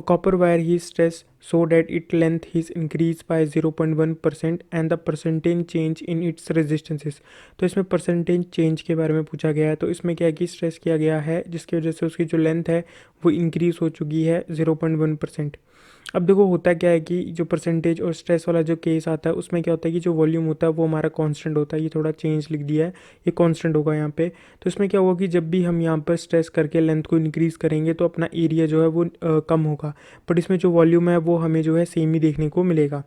Copper wire he stress so that it length is increase by 0.1% and the percentage change in its resistances. तो इसमें percentage change के बारे में पूछा गया है। तो इसमें क्या है कि स्ट्रेस किया गया है जिसकी वजह से उसकी जो लेंथ है वो इंक्रीज हो चुकी है 0.1%। अब देखो होता क्या है कि जो परसेंटेज और स्ट्रेस वाला जो केस आता है उसमें क्या होता है कि जो वॉल्यूम होता है वो हमारा कांस्टेंट होता है। ये थोड़ा चेंज लिख दिया है, ये कांस्टेंट होगा यहाँ पे। तो इसमें क्या होगा कि जब भी हम यहाँ पर स्ट्रेस करके लेंथ को इंक्रीज करेंगे तो अपना एरिया जो है वो कम होगा, बट इसमें जो वॉल्यूम है वो हमें जो है सेम ही देखने को मिलेगा।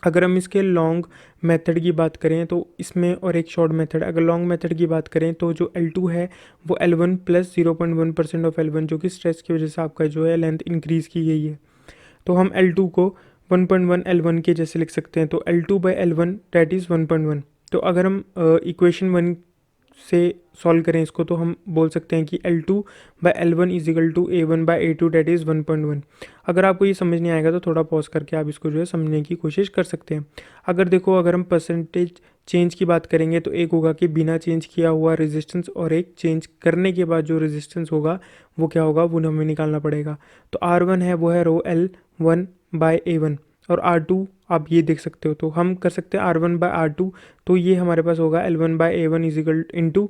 अगर हम इसके लॉन्ग मेथड की बात करें तो इसमें, और एक शॉर्ट मेथड, अगर लॉन्ग मेथड की बात करें तो जो L2 है वो L1 प्लस 0.1% ऑफ L1, जो कि स्ट्रेस की वजह से आपका जो है लेंथ इंक्रीज़ की गई है। तो हम L2 को 1.1 L1 के जैसे लिख सकते हैं। तो L2 by L1 that is 1.1। तो अगर हम इक्वेशन 1 से सॉल्व करें इसको तो हम बोल सकते हैं कि L2 by L1 is equal to A1 by A2 that is 1.1। अगर आपको ये समझ नहीं आएगा तो थोड़ा पॉज करके आप इसको जो है समझने की कोशिश कर सकते हैं। अगर देखो, अगर हम परसेंटेज चेंज की बात करेंगे तो एक होगा कि बिना चेंज किया हुआ रेजिस्टेंस, और एक चेंज करने के बाद जो रेजिस्टेंस होगा वो क्या होगा, वो हमें निकालना पड़ेगा। तो R1 है वो है रो L1 बाय A1, और R2 आप ये देख सकते हो। तो हम कर सकते हैं R1 बाय R2, तो ये हमारे पास होगा L1 by A1 is equal into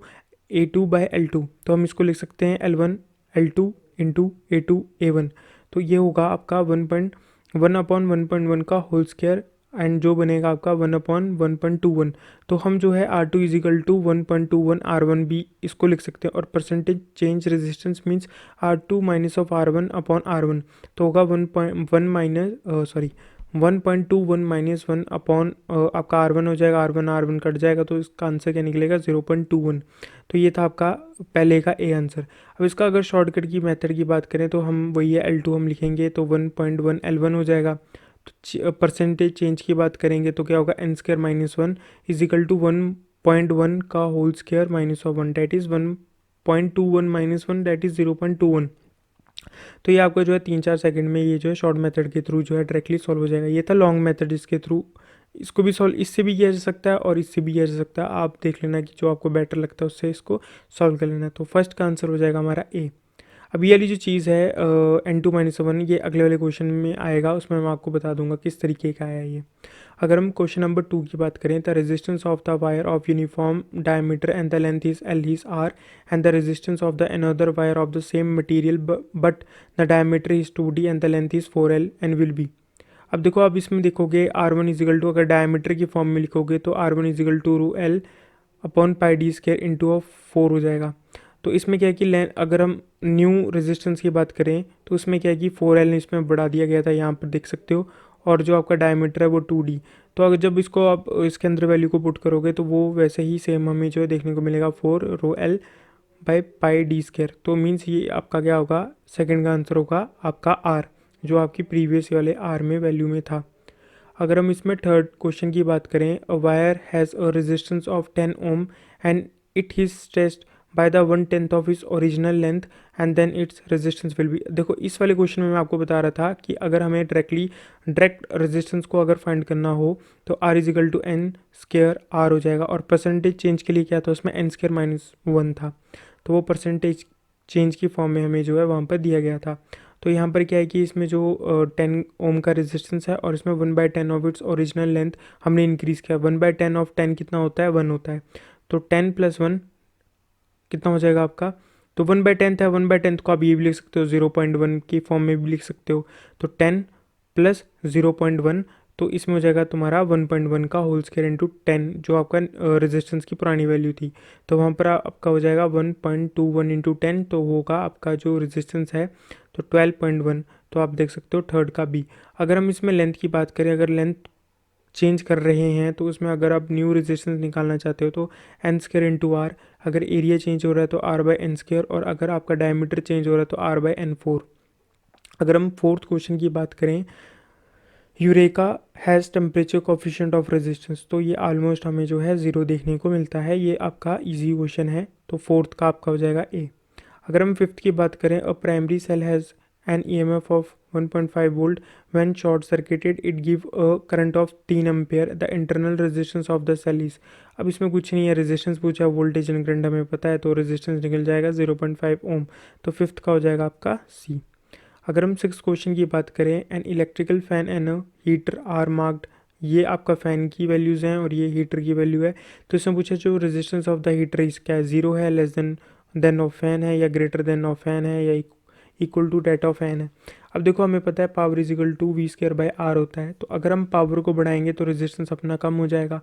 A2 by L2। तो हम इसको लिख सकते हैं L1 L2 into A2 A1। तो ये होगा आपका 1.1 का होल स्क्वायर, एंड जो बनेगा आपका 1/1.21। तो हम जो है R2 is equal to 1.21 R1 भी इसको लिख सकते हैं। और percentage change resistance means R2 minus of R1 upon R1, तो होगा 1.21 माइनस 1 अपॉन आपका R1 हो जाएगा, R1 कट जाएगा, तो इसका आंसर क्या निकलेगा 0.21। तो ये था आपका पहले का ए आंसर। अब इसका अगर शॉर्टकट की मेथड की बात करें तो हम वही है L2 हम लिखेंगे, तो 1.1 L1 हो जाएगा। तो परसेंटेज चेंज की बात करेंगे तो क्या होगा n square minus 1 is equal to 1.1 का whole square minus of 1 that is 1.21 minus 1 that is 0.21। तो ये आपका जो है 3-4 सेकंड में ये जो है शॉर्ट मेथड के थ्रू जो है डायरेक्टली सॉल्व हो जाएगा। ये था लॉन्ग मेथड, इसके थ्रू इसको भी सॉल्व, इससे भी किया जा सकता है और इससे भी किया जा सकता है। आप देख लेना कि जो आपको बेटर लगता है उससे इसको सॉल्व कर लेना। तो फर्स्ट का आंसर हो जाएगा हमारा ए। अब ये वाली जो चीज़ है N2-1 ये अगले वाले क्वेश्चन में आएगा, उसमें मैं आपको बता दूंगा किस तरीके का है ये। अगर हम क्वेश्चन नंबर 2 की बात करें, the resistance of the wire of uniform diameter and the length is L is R and the resistance of the another wire of the same material but the diameter is 2D and the length is 4L and will be. अब देखो, आप इसमें देखोगे R1 is equal to, अगर diameter की form में लिखोगे तो R1 इजिकल टू रू L upon pi D square into of 4 हो जाएगा। तो इसमें क्या है कि अगर हम न्यू रेजिस्टेंस की बात करें तो उसमें क्या है कि 4L इसमें बढ़ा दिया गया था, यहाँ पर देख सकते हो, और जो आपका डायमीटर है वो 2D। तो अगर जब इसको आप इसके अंदर वैल्यू को पुट करोगे तो वो वैसे ही सेम हमें जो है देखने को मिलेगा 4 रो L by pi D square. तो मीन्स ये आपका क्या होगा, सेकंड का आंसर होगा आपका R, जो आपकी प्रीवियस वाले R में वैल्यू में था। अगर हम इसमें थर्ड क्वेश्चन की बात करें, a wire has a resistance of 10 ohm and it is stretched by the 1/10 of its original length and then its resistance will be. देखो, इस वाले क्वेश्चन में मैं आपको बता रहा था कि अगर हमें डायरेक्ट रेजिस्टेंस को अगर फाइंड करना हो तो R is equal to n square R हो जाएगा। और परसेंटेज चेंज के लिए क्या था, उसमें n स्क्वायर माइनस 1 था, तो वो परसेंटेज चेंज की फॉर्म में हमें जो है वहाँ पर दिया गया था। तो यहाँ पर क्या है कि इसमें जो 10 ओम का रेजिस्टेंस है और इसमें 1/10 ऑफ इट्स ओरिजिनल लेंथ हमने इंक्रीज़ किया। 1/10 ऑफ 10 कितना होता है, 1 होता है। तो 10 प्लस 1 कितना हो जाएगा आपका, तो 1/10 है, 1/10 को आप ये भी लिख सकते हो, 0.1 की फॉर्म में भी लिख सकते हो। तो 10 प्लस 0.1, तो इसमें हो जाएगा तुम्हारा 1.1 का होल स्क्वायर इंटू 10, जो आपका रेजिस्टेंस की पुरानी वैल्यू थी। तो वहाँ पर आपका हो जाएगा 1.21 इंटू 10, तो होगा आपका जो रेजिस्टेंस है तो 12.1। तो आप देख सकते हो थर्ड का बी। अगर हम इसमें लेंथ की बात करें, अगर लेंथ चेंज कर रहे हैं तो उसमें अगर आप न्यू रेजिस्टेंस निकालना चाहते हो तो एन स्क्वायर इंटू आर, अगर एरिया चेंज हो रहा है तो आर बाई एन स्क्वायर, और अगर आपका डायमीटर चेंज हो रहा है तो आर बाई एन 4। अगर हम फोर्थ क्वेश्चन की बात करें, eureka has temperature coefficient of resistance, तो ये ऑलमोस्ट हमें जो है 0 देखने को मिलता है। ये आपका इजी क्वेश्चन है, तो फोर्थ का आपका हो जाएगा ए। अगर हम फिफ्थ की बात करें, a primary cell has an EMF of 1.5 volt when short circuited it give a current of 3 ampere, the internal resistance of the cell is. अब इसमें कुछ नहीं है, रेजिस्टेंस पूछा, वोल्टेज एंड करंट हमें पता है, तो रेजिस्टेंस निकल जाएगा 0.5 ओम। तो फिफ्थ का हो जाएगा आपका सी। अगर हम 6 क्वेश्चन की बात करें, an electrical fan and a heater are marked, ये आपका फ़ैन की वैल्यूज़ हैं और ये हीटर की वैल्यू है। तो इसमें पूछा जो रेजिस्टेंस ऑफ द हीटर इस क्या है, 0 है, लेस देन ऑफ फैन है, या ग्रेटर देन ऑफ फैन है, या equal to that of fan है। अब देखो हमें पता है power is equal to V square by R होता है, तो अगर हम पावर को बढ़ाएंगे तो रेजिस्टेंस अपना कम हो जाएगा।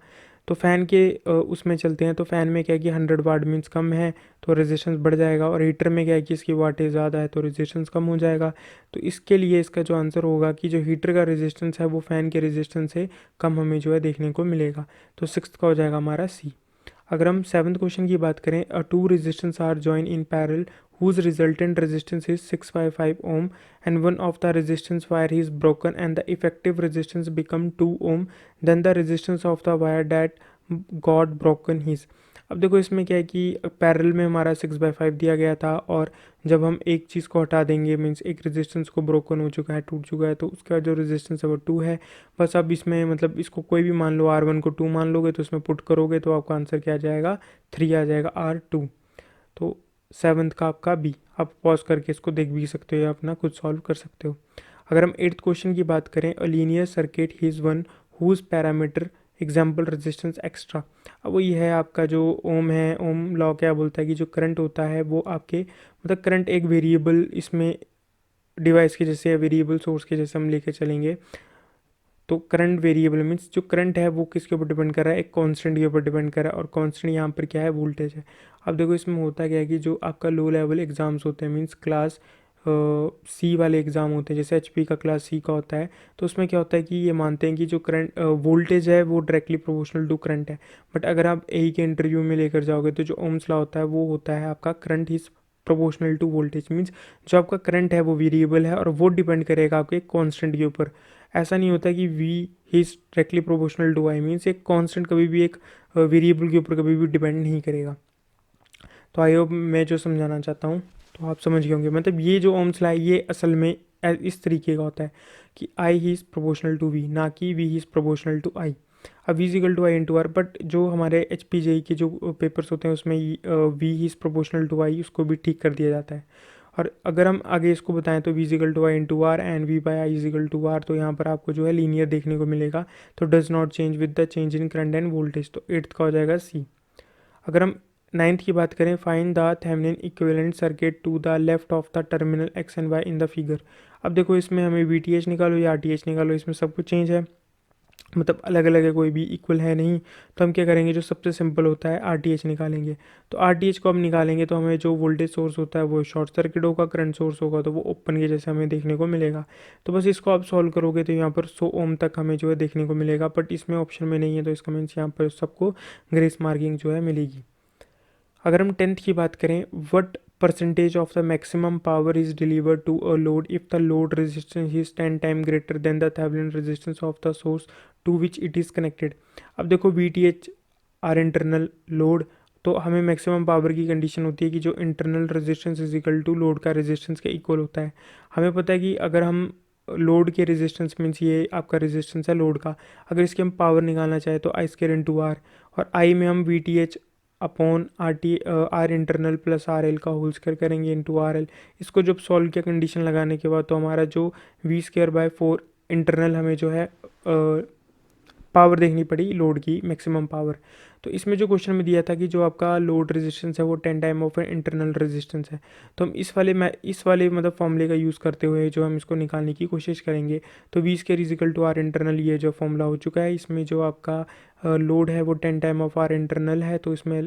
तो फ़ैन के उसमें चलते हैं, तो फ़ैन में क्या है कि 100 वाट मीन्स कम है तो रेजिस्टेंस बढ़ जाएगा, और हीटर में क्या है कि इसकी वाटेज ज़्यादा है तो रेजिस्टेंस कम हो जाएगा। तो इसके लिए इसका जो आंसर होगा कि जो हीटर का रेजिस्टेंस है वो फ़ैन के रेजिस्टेंस से कम हमें जो है देखने को मिलेगा। तो 6th का हो जाएगा हमारा सी। अगर हम 7th क्वेश्चन की बात करें, a two resistance are join in parallel whose resultant resistance is 655 ohm and one of the resistance wire is broken and the effective resistance become 2 ohm, then the resistance of the wire that got broken is। अब देखो इसमें क्या है कि parallel में हमारा 6/5 दिया गया था, और जब हम एक चीज़ को हटा देंगे मीन्स एक रेजिस्टेंस को ब्रोकन हो चुका है, टूट चुका है, तो उसके बाद जो रेजिस्टेंस है वो 2 है। बस अब इसमें मतलब इसको कोई भी मान लो, R1 को 2 मान लोगे तो इसमें पुट करोगे तो आपका आंसर क्या आ जाएगा, 3 आ जाएगा, R2। तो 7th का आपका बी। आप पॉज करके इसको देख भी सकते हो या अपना खुद सॉल्व कर सकते हो। अगर हम 8th क्वेश्चन की बात करें, अ लीनियर सर्किट ही one whose parameter example resistance extra. अब वो ये है आपका जो ओम है, ओम लॉ क्या बोलता है कि जो करंट होता है वो आपके मतलब करंट एक वेरिएबल इसमें डिवाइस के जैसे वेरिएबल सोर्स के जैसे हम लेके चलेंगे। तो करंट वेरिएबल मीन्स जो करंट है वो किसके ऊपर डिपेंड कर रहा है, एक कांस्टेंट के ऊपर डिपेंड कर रहा है, और कांस्टेंट यहाँ पर क्या है, वोल्टेज है। अब देखो इसमें होता क्या है कि जो आपका लो लेवल एग्जाम्स होते हैं मीन्स क्लास सी वाले एग्ज़ाम होते हैं, जैसे एचपी का क्लास सी का होता है, तो उसमें क्या होता है कि ये मानते हैं कि जो करंट वोल्टेज है वो डायरेक्टली प्रोपोर्शनल टू करंट है। बट अगर आप ए के इंटरव्यू में लेकर जाओगे तो जो ओम्स लॉ होता है वो होता है आपका current is proportional to voltage, means जो आपका करंट है वो वेरिएबल है और वो डिपेंड करेगा आपके कॉन्स्टेंट के ऊपर। ऐसा नहीं होता कि वी ही is directly proportional to I, means एक कांस्टेंट कभी भी एक वेरिएबल के ऊपर कभी भी डिपेंड नहीं करेगा। तो आई होप मैं जो समझाना चाहता हूँ तो आप समझ गए होंगे। मतलब ये जो ओम्स लॉ है ये असल में इस तरीके का होता है कि आई ही इज़ प्रोपोर्शनल टू वी, ना कि वी ही इज़ प्रोपोर्शनल टू आई। अब V is equal to I into R, but जो हमारे एच पी जे के जो पेपर्स होते हैं उसमें वी ही इज़ प्रोपोर्शनल टू आई उसको भी ठीक कर दिया जाता है। और अगर हम आगे इसको बताएं तो V is equal to I into R and V by I is equal to R, तो यहाँ पर आपको जो है लीनियर देखने को मिलेगा। तो does not change with the change in current end voltage, तो 8th का हो जाएगा सी। अगर हम 9th की बात करें, find the Thevenin equivalent circuit to the left of the terminal X and Y in the figure. अब देखो इसमें हमें वी टी एच निकालो या आर टी एच निकालो, इसमें सब कुछ चेंज है, मतलब अलग अलग है, कोई भी इक्वल है नहीं। तो हम क्या करेंगे, जो सबसे सिंपल होता है आर टी एच निकालेंगे। तो आर टी एच को हम निकालेंगे तो हमें जो वोल्टेज सोर्स होता है वो शॉर्ट सर्किट होगा, करंट सोर्स होगा तो वो ओपन के जैसे हमें देखने को मिलेगा। तो बस इसको आप सॉल्व करोगे तो यहाँ पर 100 ओम तक हमें जो है देखने को मिलेगा, बट इसमें ऑप्शन में नहीं है तो इसका मीन्स यहाँ पर सबको ग्रेस मार्किंग जो है मिलेगी। अगर हम 10th की बात करें, what percentage of the maximum power is delivered to a load if the load resistance is 10 time greater than the Thevenin resistance of the source to which it is connected. अब देखो V T H R internal load, तो हमें maximum power की condition होती है कि जो internal resistance is equal to load का रेजिस्टेंस के इक्वल होता है। हमें पता है कि अगर हम लोड के रेजिस्टेंस मीन्स ये आपका रेजिस्टेंस है लोड का, अगर इसकी हम पावर निकालना चाहे तो आई स्क्वायर इंटू आर, और आई में हम V T H upon R internal plus R L का होल स्क्वायर करेंगे इंटू आर एल। इसको जब सॉल्व किया कंडीशन लगाने के बाद तो हमारा जो वी स्क्वायर बाय 4 इंटरनल हमें जो है पावर देखनी पड़ी लोड की मैक्सिमम पावर। तो इसमें जो क्वेश्चन में दिया था कि जो आपका लोड रेजिस्टेंस है वो 10 टाइम ऑफ इंटरनल रेजिस्टेंस है, तो हम इस वाले मतलब फॉर्मूले का यूज़ करते हुए जो हम इसको निकालने की कोशिश करेंगे। तो V square is equal to R internal, ये जो फॉर्मूला हो चुका है, इसमें जो आपका लोड है वो 10 टाइम ऑफ आर इंटरनल है, तो इसमें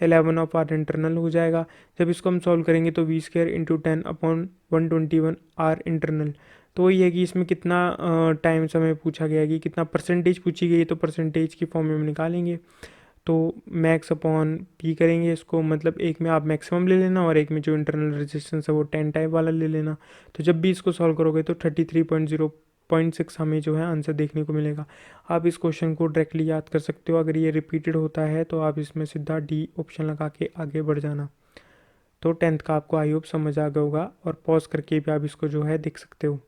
11 ऑफ आर इंटरनल हो जाएगा। जब इसको हम सॉल्व करेंगे तो V square into 10 upon 121 R internal. तो ये है कि इसमें कितना टाइम समय पूछा गया है कि कितना परसेंटेज पूछी गई है, तो परसेंटेज की फॉर्म में हम निकालेंगे। तो मैक्स अपॉन पी करेंगे इसको, मतलब एक में आप मैक्सिमम ले लेना और एक में जो इंटरनल रेजिस्टेंस है वो 10 टाइप वाला ले लेना। तो जब भी इसको सॉल्व करोगे तो 33.0.6 हमें जो है आंसर देखने को मिलेगा। आप इस क्वेश्चन को डायरेक्टली याद कर सकते हो, अगर ये रिपीटेड होता है तो आप इसमें सीधा डी ऑप्शन लगा के आगे बढ़ जाना। तो 10th का आपको आई होप समझ आ गया होगा, और पॉज करके भी आप इसको जो है देख सकते हो।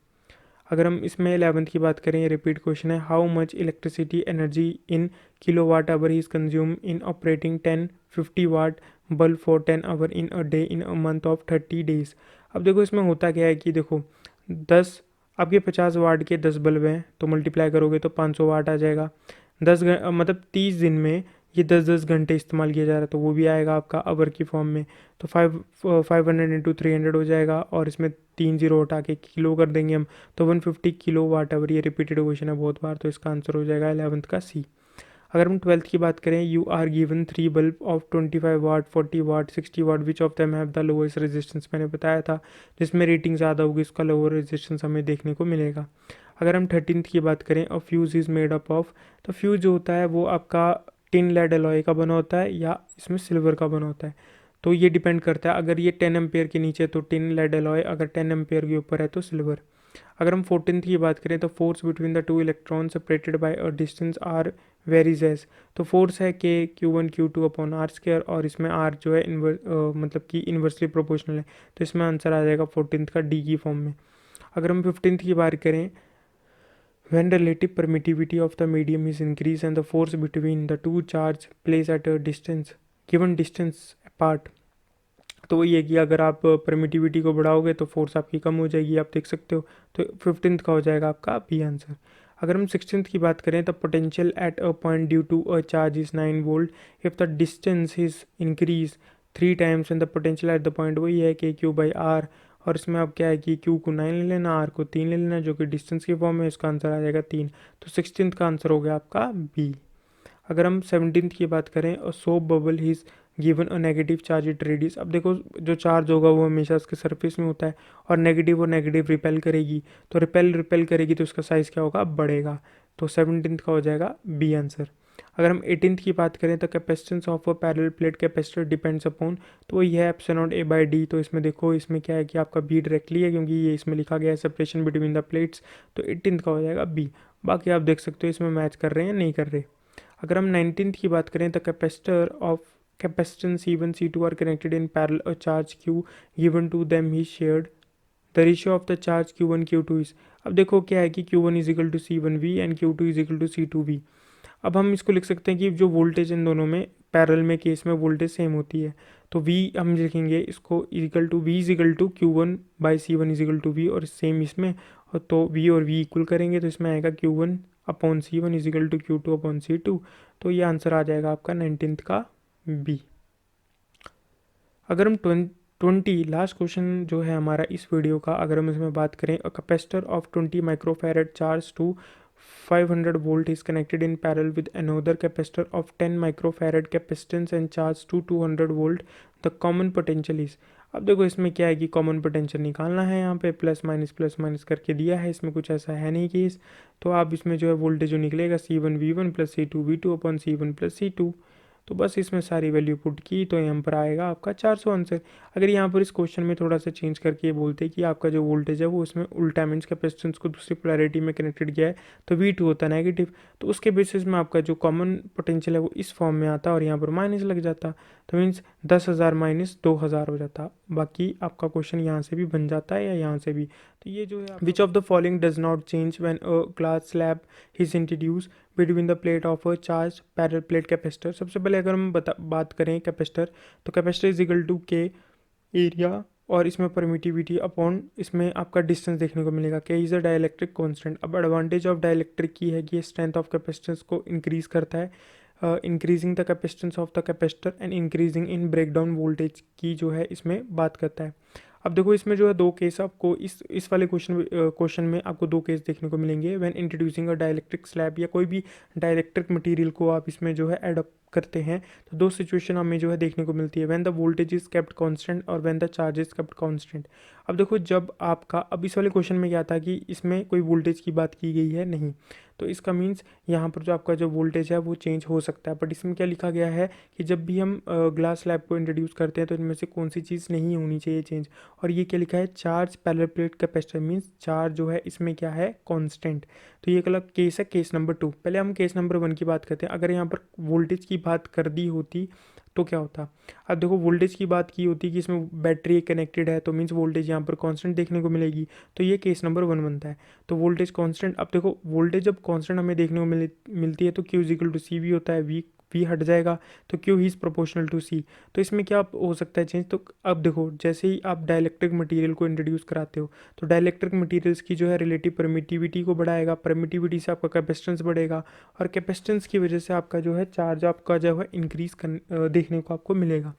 अगर हम इसमें 11th की बात करें, रिपीट क्वेश्चन है, how much electricity energy in kilowatt hour is consume in operating 1050 watt bulb for 10 hour in a day in a month of 30 days. अब देखो इसमें होता क्या है कि देखो 10 आपके 50 वाट के 10 बल्ब हैं तो मल्टीप्लाई करोगे तो 500 वाट आ जाएगा। मतलब 30 दिन में ये 10-10 घंटे इस्तेमाल किया जा रहा है तो वो भी आएगा आपका आवर की फॉर्म में। तो 500 × 300 हो जाएगा और इसमें 3 जीरो हटा के किलो कर देंगे हम तो 150 किलो वाट आवर। ये रिपीटेड क्वेश्चन है बहुत बार, तो इसका आंसर हो जाएगा 11th का सी। अगर हम 12th की बात करें, you are given 3 bulb of 25 watt, 40 watt, 60 watt, which of them have the lowest resistance. मैंने बताया था जिसमें रेटिंग ज़्यादा होगी उसका लोअर रेजिस्टेंस हमें देखने को मिलेगा। अगर हम 13th की बात करें, a fuse is made up of, तो फ्यूज़ जो होता है वो आपका टिन लेड एलॉय का बना होता है या इसमें सिल्वर का बना होता है। तो ये डिपेंड करता है, अगर ये 10 एम्पेयर के नीचे तो टिन लेड एलॉय, अगर 10 एम्पेयर के ऊपर है तो सिल्वर। अगर हम 14th की बात करें तो force between the two electron separated by a distance R varies as, तो फोर्स है के Q1 Q2/r² और इसमें आर जो है मतलब कि इन्वर्सली प्रोपोर्शनल है। तो इसमें आंसर आ जाएगा 14th का डी की फॉर्म में। अगर हम 15th की बात करें, when relative permittivity of the medium is increased and the force between the two charge placed at a distance given distance apart, तो वही है कि अगर आप परमिटिविटी को बढ़ाओगे तो फोर्स आपकी कम हो जाएगी, आप देख सकते हो। तो 15th का हो जाएगा आपका बी आंसर। अगर हम 16th की बात करें, तो potential at a point due to a charge is 9 volt if the distance is increase 3 times and the potential at the point वही है कि Q/R। और इसमें अब क्या है कि Q को 9 ले लेना, R को 3 ले लेना, जो कि डिस्टेंस की फॉर्म में, इसका आंसर आ जाएगा 3। तो 16th का आंसर हो गया आपका बी। अगर हम 17th की बात करें, और soap bubble is given a negative charge it radius. अब देखो जो चार्ज होगा वो हमेशा उसके सरफेस में होता है और नेगेटिव रिपेल करेगी, तो रिपेल करेगी तो उसका साइज़ क्या होगा, बढ़ेगा। तो 17th का हो जाएगा बी आंसर। अगर हम 18th की बात करें, तो capacitance of a parallel plate capacitor depends upon, तो वही है ε0A/d। तो इसमें देखो इसमें क्या है कि आपका बी डायरेक्टली है क्योंकि ये इसमें लिखा गया है सेपरेशन बिटवीन द प्लेट्स। तो 18th का हो जाएगा बी। बाकी आप देख सकते हो इसमें मैच कर रहे हैं नहीं कर रहे। अगर हम 19th की बात करें, तो capacitor of capacitance C1 C2 are connected in parallel, a charge Q given to them is shared, the ratio of the charge Q1 Q2 is। अब देखो क्या है कि Q1 is equal to C1V and Q2 is equal to C2V। अब हम इसको लिख सकते हैं कि जो वोल्टेज इन दोनों में पैरेलल में केस में वोल्टेज सेम होती है, तो V हम लिखेंगे इसको equal to V is equal to Q1/C1 is equal to V, और सेम इसमें, तो V और V इक्वल करेंगे तो इसमें आएगा Q1/C1 is equal to Q2/C2। तो ये आंसर आ जाएगा आपका 19th का बी। अगर हम 20 लास्ट क्वेश्चन जो है हमारा इस वीडियो का, अगर हम इसमें बात करें, a capacitor of 20 microfarad charge to 500 volt is connected in parallel with another capacitor of 10 microfarad capacitance and charge to 200 volt, the common potential is. अब देखो इसमें क्या है कि कॉमन पोटेंशियल निकालना है, यहाँ पे प्लस माइनस करके दिया है, इसमें कुछ ऐसा है नहीं केस। तो आप इसमें जो है वोल्टेज जो निकलेगा C1V1 plus C2V2 upon C1 plus C2। तो बस इसमें सारी वैल्यू पुट की तो यहाँ पर आएगा आपका 400 आंसर। अगर यहाँ पर इस क्वेश्चन में थोड़ा सा चेंज करके ये बोलते कि आपका जो वोल्टेज है वो उसमें उल्टा मीन्स कैपेसिटेंस को दूसरी पोलैरिटी में कनेक्टेड किया है तो V2 होता है नेगेटिव, तो उसके बेसिस में आपका जो कॉमन पोटेंशियल है वो इस फॉर्म में आता और यहाँ पर माइनस लग जाता, तो मीन्स 10,000 माइनस 2,000 हो जाता। बाकी आपका क्वेश्चन यहाँ से भी बन जाता है या यहाँ से भी। तो ये जो है, which of the following does not change when a glass slab is introduce between the plate of a charge parallel plate capacitor. सबसे पहले अगर हम बात करें कैपेसिटर, तो कैपेसिटर इज इक्वल टू के एरिया और इसमें परमिटिविटी अपॉन इसमें आपका डिस्टेंस देखने को मिलेगा। के इज़ अ डाइलेक्ट्रिक कांस्टेंट। अब एडवांटेज ऑफ डाइलेक्ट्रिक की है कि ये स्ट्रेंथ ऑफ कैपेसिटेंस को इंक्रीज करता है, increasing the capacitance of the capacitor and increasing in breakdown voltage की जो है इसमें बात करता है। अब देखो इसमें जो है दो केस आपको इस वाले क्वेश्चन में आपको दो केस देखने को मिलेंगे। When introducing a dielectric slab या कोई भी डाइलेक्ट्रिक मटेरियल को आप इसमें जो है एडॉप्ट करते हैं, तो दो सिचुएशन हमें जो है देखने को मिलती है, when the voltage is kept constant और when the charge is kept constant. अब देखो जब आपका, अब इस वाले क्वेश्चन में क्या था कि इसमें कोई वोल्टेज की बात की गई है नहीं, तो इसका मीन्स यहाँ पर जो आपका जो वोल्टेज है वो चेंज हो सकता है। बट इसमें क्या लिखा गया है कि जब भी हम ग्लास स्लैब को इंट्रोड्यूस करते हैं तो इनमें से कौन सी चीज़ नहीं होनी चाहिए चेंज। और ये क्या लिखा है, charge parallel plate capacitor, means charge जो है इसमें क्या है, कांस्टेंट। तो ये अलग केस है, केस नंबर 2। पहले हम केस नंबर 1 की बात करते हैं। अगर यहाँ पर वोल्टेज की बात कर दी होती तो क्या होता। अब देखो वोल्टेज की बात की होती कि इसमें बैटरी कनेक्टेड है तो मीन्स वोल्टेज यहाँ पर कांस्टेंट देखने को मिलेगी, तो ये केस नंबर 1 बनता है। तो वोल्टेज कांस्टेंट, अब देखो वोल्टेज जब कांस्टेंट हमें देखने को मिलती है तो Q इक्वल टू CV होता है, V V हट जाएगा तो Q is proportional to C। तो इसमें क्या हो सकता है चेंज, तो अब देखो जैसे ही आप डाइलेक्ट्रिक मटेरियल को इंट्रोड्यूस कराते हो तो डाइलेक्ट्रिक मटेरियल्स की जो है रिलेटिव परमिटिविटी को बढ़ाएगा, परमिटिविटी से आपका कैपेसिटेंस बढ़ेगा और कैपेसिटेंस की वजह से आपका जो है चार्ज आपका जो है इंक्रीज देखने को आपको मिलेगा।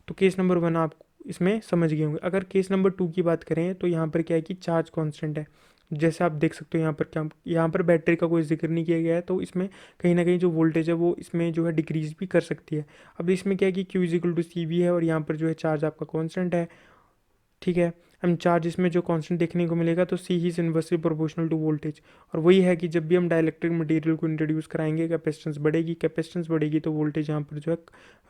तो केस नंबर 1 आप इसमें समझ गए होंगे। अगर केस नंबर 2 की बात करें तो यहाँ पर क्या है कि चार्ज कांस्टेंट है, जैसे आप देख सकते हो यहाँ पर क्या, यहाँ पर बैटरी का कोई जिक्र नहीं किया गया है, तो इसमें कहीं ना कहीं जो वोल्टेज है वो इसमें जो है डिक्रीज भी कर सकती है। अब इसमें क्या है कि Q is equal to C V है और यहाँ पर जो है चार्ज आपका कांस्टेंट है, ठीक है। हम चार्ज इसमें जो कांस्टेंट देखने को मिलेगा तो सी ही is inversely proportional to voltage, और वही है कि जब भी हम डाइलेक्ट्रिक मटेरियल को इंट्रोड्यूस कराएंगे कैपेसिटेंस बढ़ेगी, कैपेसिटेंस बढ़ेगी तो वोल्टेज यहाँ पर जो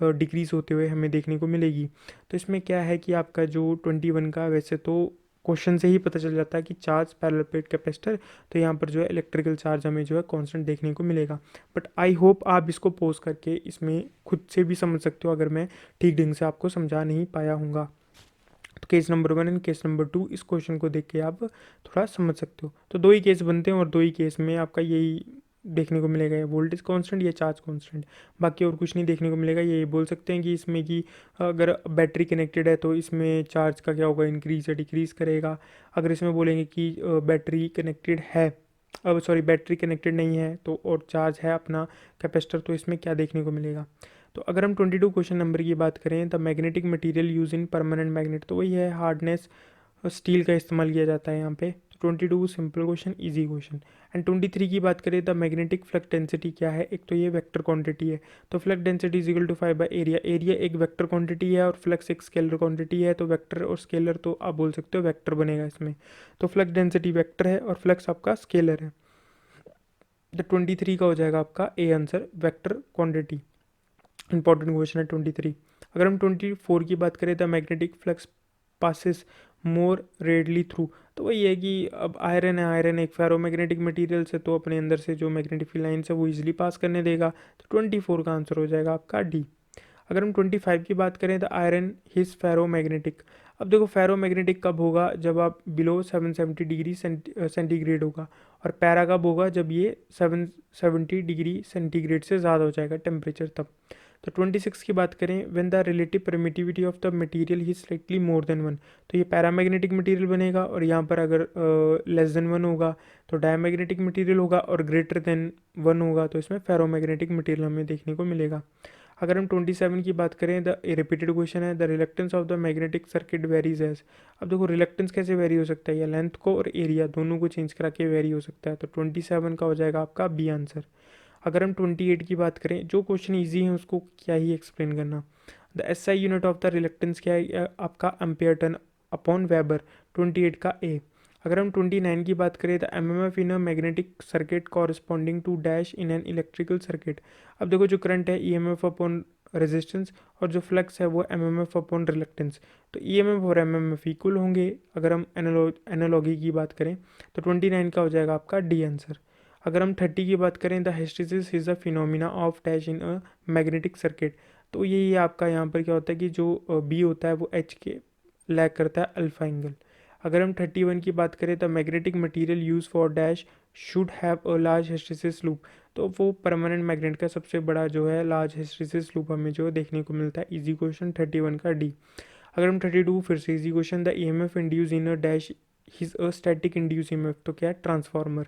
है डिक्रीज होते हुए हमें देखने को मिलेगी। तो इसमें क्या है कि आपका जो 21 का, वैसे तो क्वेश्चन से ही पता चल जाता है कि चार्ज पैरेलल प्लेट कैपेसिटर, तो यहाँ पर जो है इलेक्ट्रिकल चार्ज हमें जो है कांस्टेंट देखने को मिलेगा। बट आई होप आप इसको पोज करके इसमें खुद से भी समझ सकते हो अगर मैं ठीक ढंग से आपको समझा नहीं पाया हूँगा। तो case number 1 and case number 2 इस क्वेश्चन को देख के आप थोड़ा समझ सकते हो। तो दो ही केस बनते हैं और दो ही केस में आपका यही देखने को मिलेगा, या वोल्टेज कांस्टेंट या चार्ज कांस्टेंट, बाकी और कुछ नहीं देखने को मिलेगा। ये बोल सकते हैं कि इसमें कि अगर बैटरी कनेक्टेड है तो इसमें चार्ज का क्या होगा, इंक्रीज या डिक्रीज करेगा। अगर इसमें बोलेंगे कि बैटरी कनेक्टेड है, अब सॉरी बैटरी कनेक्टेड नहीं है तो और चार्ज है अपना कैपेसिटर, तो इसमें क्या देखने को मिलेगा। तो अगर हम 22 क्वेश्चन नंबर की बात करें, the magnetic material use in permanent magnet, तो वही है हार्डनेस, स्टील का इस्तेमाल किया जाता है यहाँ पे। तो 22 simple question, easy question. And 23 की बात करें, द मैग्नेटिक फ्लक्स डेंसिटी क्या है, एक तो ये वेक्टर क्वांटिटी है, तो flux density is equal to 5 by area. Area एक वेक्टर क्वांटिटी है और फ्लक्स एक स्केलर क्वांटिटी है, तो वेक्टर और स्केलर तो आप बोल सकते हो वेक्टर बनेगा इसमें। तो फ्लक्स डेंसिटी वेक्टर है और फ्लक्स आपका स्केलर है। द 23 का हो जाएगा आपका A answer, vector quantity. Important question है 23। अगर हम 24 की बात करें, the magnetic flux passes more readily through, तो वही है कि अब आयरन है, आयरन एक फेरोमैग्नेटिक मटेरियल से, तो अपने अंदर से जो मैग्नेटिक फील्ड लाइन्स है वो इजीली पास करने देगा। तो 24 का आंसर हो जाएगा आपका डी। अगर हम 25 की बात करें, द आयरन हिज फेरोमैग्नेटिक, अब देखो फेरोमैग्नेटिक कब होगा, जब आप बिलो 770 डिग्री सेंटीग्रेड होगा, और पैरा कब होगा, जब ये 770 डिग्री सेंटीग्रेड से ज़्यादा हो जाएगा टेम्परेचर तब। तो 26 की बात करें, when the relative permittivity of the material he slightly more than 1, तो ये पैरामैग्नेटिक मटेरियल बनेगा, और यहाँ पर अगर लेस देन 1 होगा तो डायमैग्नेटिक मटेरियल होगा, और ग्रेटर देन 1 होगा तो इसमें फेरोमैग्नेटिक मटेरियल हमें देखने को मिलेगा। अगर हम 27 की बात करें, द रिपीटेड क्वेश्चन है, the reluctance of the magnetic circuit varies as, अब देखो रिलक्टेंस कैसे वेरी हो सकता है, या लेंथ को और एरिया दोनों को चेंज करा के वेरी हो सकता है। तो 27 का हो जाएगा आपका बी आंसर। अगर हम 28 की बात करें, जो क्वेश्चन ईजी है उसको क्या ही एक्सप्लेन करना। The SI unit of the reluctance क्या है, आपका एम्पेयर टर्न अपॉन वेबर, 28 का ए। अगर हम 29 की बात करें, the MMF in a magnetic circuit corresponding to dash in an electrical circuit, अब देखो जो करंट है ईएमएफ अपॉन रेजिस्टेंस, और जो फ्लक्स है वो एमएमएफ अपॉन रिलक्टेंस, तो ईएमएफ और एमएमएफ इक्वल होंगे। अगर हम एनालॉगी की बात करें तो 29 का हो जाएगा आपका डी आंसर। अगर हम 30 की बात करें, the hysteresis is a phenomena of dash in a magnetic circuit, तो ये आपका यहाँ पर क्या होता है कि जो बी होता है वो एच के लैग करता है अल्फा एंगल। अगर हम 31 की बात करें, the magnetic material use for dash should have a large hysteresis loop, तो वो परमानेंट मैग्नेट का सबसे बड़ा जो है लार्ज हिस्टेरिसिस लूप हमें जो देखने को मिलता है। इजी क्वेश्चन 31 का डी। अगर हम 32 फिर से easy question, the EMF induce in a dash is a static induce EMF, तो क्या है, ट्रांसफार्मर।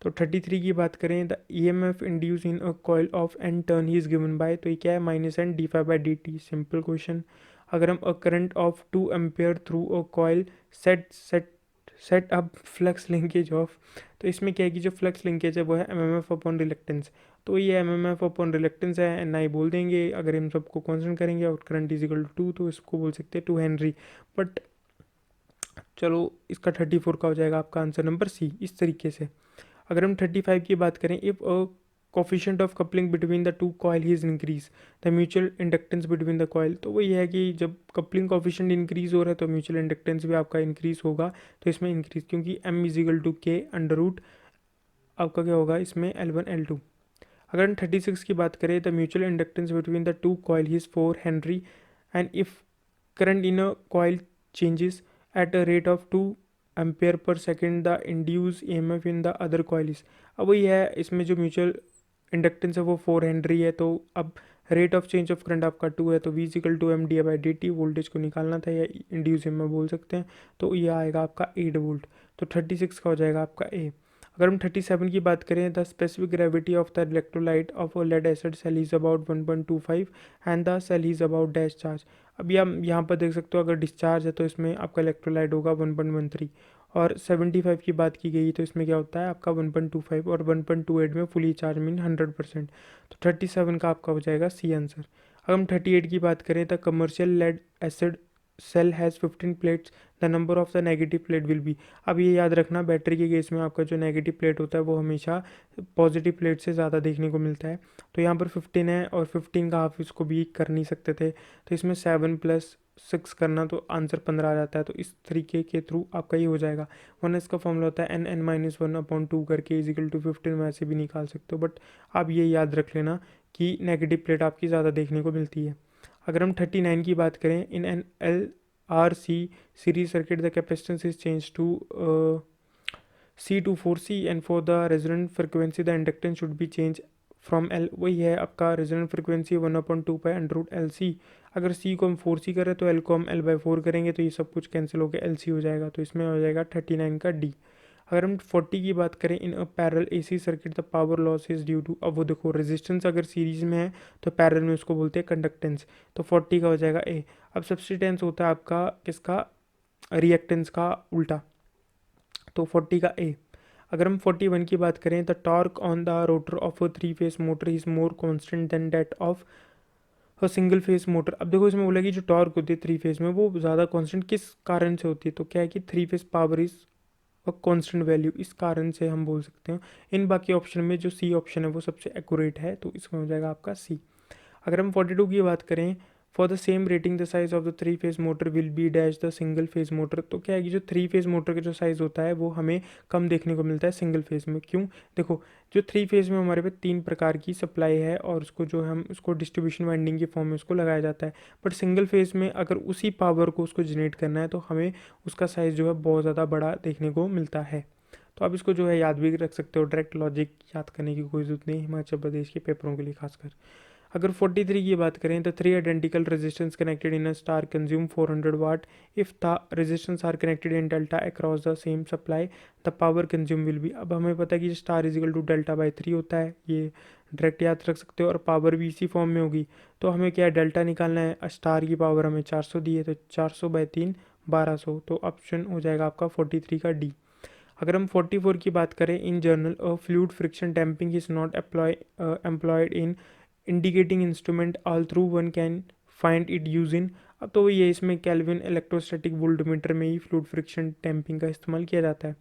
तो 33 की बात करें, the E M F induce in a coil of N turn ही इज गिवन बाय, तो ये क्या है, minus N D phi by D T, simple question. अगर हम a current of 2 ampere through a coil set set set up flux linkage of, तो इसमें क्या है कि जो फ्लक्स लिंकेज है वो है M M F upon reluctance, तो ये M M F upon reluctance है, एन आई बोल देंगे अगर हम सबको कॉन्सेंट करेंगे, और करंट इज इक्वल टू 2, तो इसको बोल सकते हैं 2 हेनरी। बट चलो इसका 34 का हो जाएगा आपका आंसर नंबर सी, इस तरीके से। अगर हम 35 की बात करें, if a coefficient of coupling between the to coil is increase the mutual inductance between the coil, तो वही है कि जब कपलिंग कोफिशिएंट इंक्रीज हो रहा है तो म्यूचुअल इंडक्टेंस भी आपका इंक्रीज होगा, तो इसमें इंक्रीज, क्योंकि एम इज इक्वल टू के अंडर रूट आपका क्या होगा इसमें L1 L2। अगर हम 36 की बात करें, the mutual inductance between the to coil is 4 Henry, and if current in a coil changes at a rate of 2 ampere per second, the induce EMF in the other coil is, अब वही है इसमें जो mutual inductance है वो 4 Henry है। तो अब rate of change of current आपका 2 है, तो v equal to M D by D T, voltage को निकालना था या इंड्यूस में बोल सकते हैं, तो ये आएगा आपका 8 वोल्ट। तो 36 का हो जाएगा आपका ए। अगर हम 37 की बात करें, the specific gravity of the electrolyte of lead acid cell is about 1.25 and the cell is about dash charge. अभी हम यहाँ पर देख सकते हो, अगर डिस्चार्ज है तो इसमें आपका इलेक्ट्रोलाइट होगा 1.13, और 75 की बात की गई तो इसमें क्या होता है आपका 1.25, और 1.28 में फुली चार्ज मीन 100%। तो 37 का आपका हो जाएगा सी आंसर। अगर हम 38 की बात करें, the commercial lead acid cell has 15 plates, the number of the negative plate will be. अब ये याद रखना, बैटरी के केस में आपका जो नेगेटिव प्लेट होता है वो हमेशा पॉजिटिव प्लेट से ज़्यादा देखने को मिलता है। तो यहाँ पर 15 है, और 15 का हाफ इसको भी कर नहीं सकते थे, तो इसमें 7 + 6 करना तो आंसर 15 आ जाता है। तो इस तरीके के थ्रू आपका ये हो जाएगा। वरना इसका फॉर्मूला होता है n(n-1/2) करके = 15, वैसे भी निकाल सकते हो, बट आप ये याद रख लेना कि नेगेटिव प्लेट आपकी ज़्यादा देखने को मिलती है। अगर हम 39 की बात करें, in an L R C series circuit the capacitance is change to C to 4C, and for the resonant frequency the inductance should be change from L. वही है आपका रेजोनेंट फ्रिक्वेंसी 1/2 अगर सी को हम 4C करें तो एल को हम L/4 करेंगे, तो ये सब कुछ कैंसिल होकर LC हो जाएगा। तो इसमें हो जाएगा 39 का डी। अगर हम 40 की बात करें, in a parallel AC circuit the power loss is due to, अब वो देखो रेजिस्टेंस अगर सीरीज में है तो पैरेलल में उसको बोलते हैं कंडक्टेंस, तो 40 का हो जाएगा ए। अब सब्सटेंस होता है आपका किसका, रिएक्टेंस का उल्टा, तो 40 का ए। अगर हम 41 की बात करें, the torque on the rotor of a 3 phase motor is more constant than that of a single phase motor. अब देखो इसमें बोला कि जो टॉर्क होती है 3 फेज में वो ज़्यादा कॉन्स्टेंट किस कारण से होती है, तो क्या है कि 3 phase power is a constant value, इस कारण से हम बोल सकते हैं। इन बाकी ऑप्शन में जो सी ऑप्शन है वो सबसे एक्यूरेट है, तो इसमें हो जाएगा आपका सी। अगर हम 42 की बात करें, for the same rating the size of the 3 phase motor will be dash the single phase motor. तो क्या है कि जो 3 फेज मोटर का जो साइज़ होता है वो हमें कम देखने को मिलता है सिंगल फेज में। क्यों, देखो जो 3 फेज में हमारे पे 3 प्रकार की सप्लाई है, और उसको जो हम उसको डिस्ट्रीब्यूशन वाइंडिंग के फॉर्म में उसको लगाया जाता है। बट सिंगल फेज में अगर उसी पावर को उसको जनरेट करना है तो हमें उसका साइज़ जो है बहुत ज़्यादा बड़ा देखने को मिलता है। तो आप इसको जो है याद भी रख सकते हो, डायरेक्ट लॉजिक याद करने की कोई ज़रूरत नहीं हिमाचल प्रदेश के पेपरों के लिए खासकर। अगर 43 की बात करें, तो 3 identical resistance connected in a star consume 400 watt, if the resistance are connected in delta across the same supply the power consume will be. अब हमें पता है कि स्टार इजिकल टू डेल्टा/3 होता है, ये डायरेक्ट याद रख सकते हो, और पावर भी इसी फॉर्म में होगी। तो हमें क्या है, डेल्टा निकालना है, स्टार की पावर हमें 400 दी है, तो 400/3 1200, तो ऑप्शन हो जाएगा आपका 43 का डी। अगर हम 44 की बात करें, in general a fluid friction damping is not employed in indicating instrument all through one can find it use in. अब तो ये इसमें कैल्विन इलेक्ट्रोस्टैटिक वोल्टमीटर में ही फ्लूइड फ्रिक्शन डैम्पिंग का इस्तेमाल किया जाता है।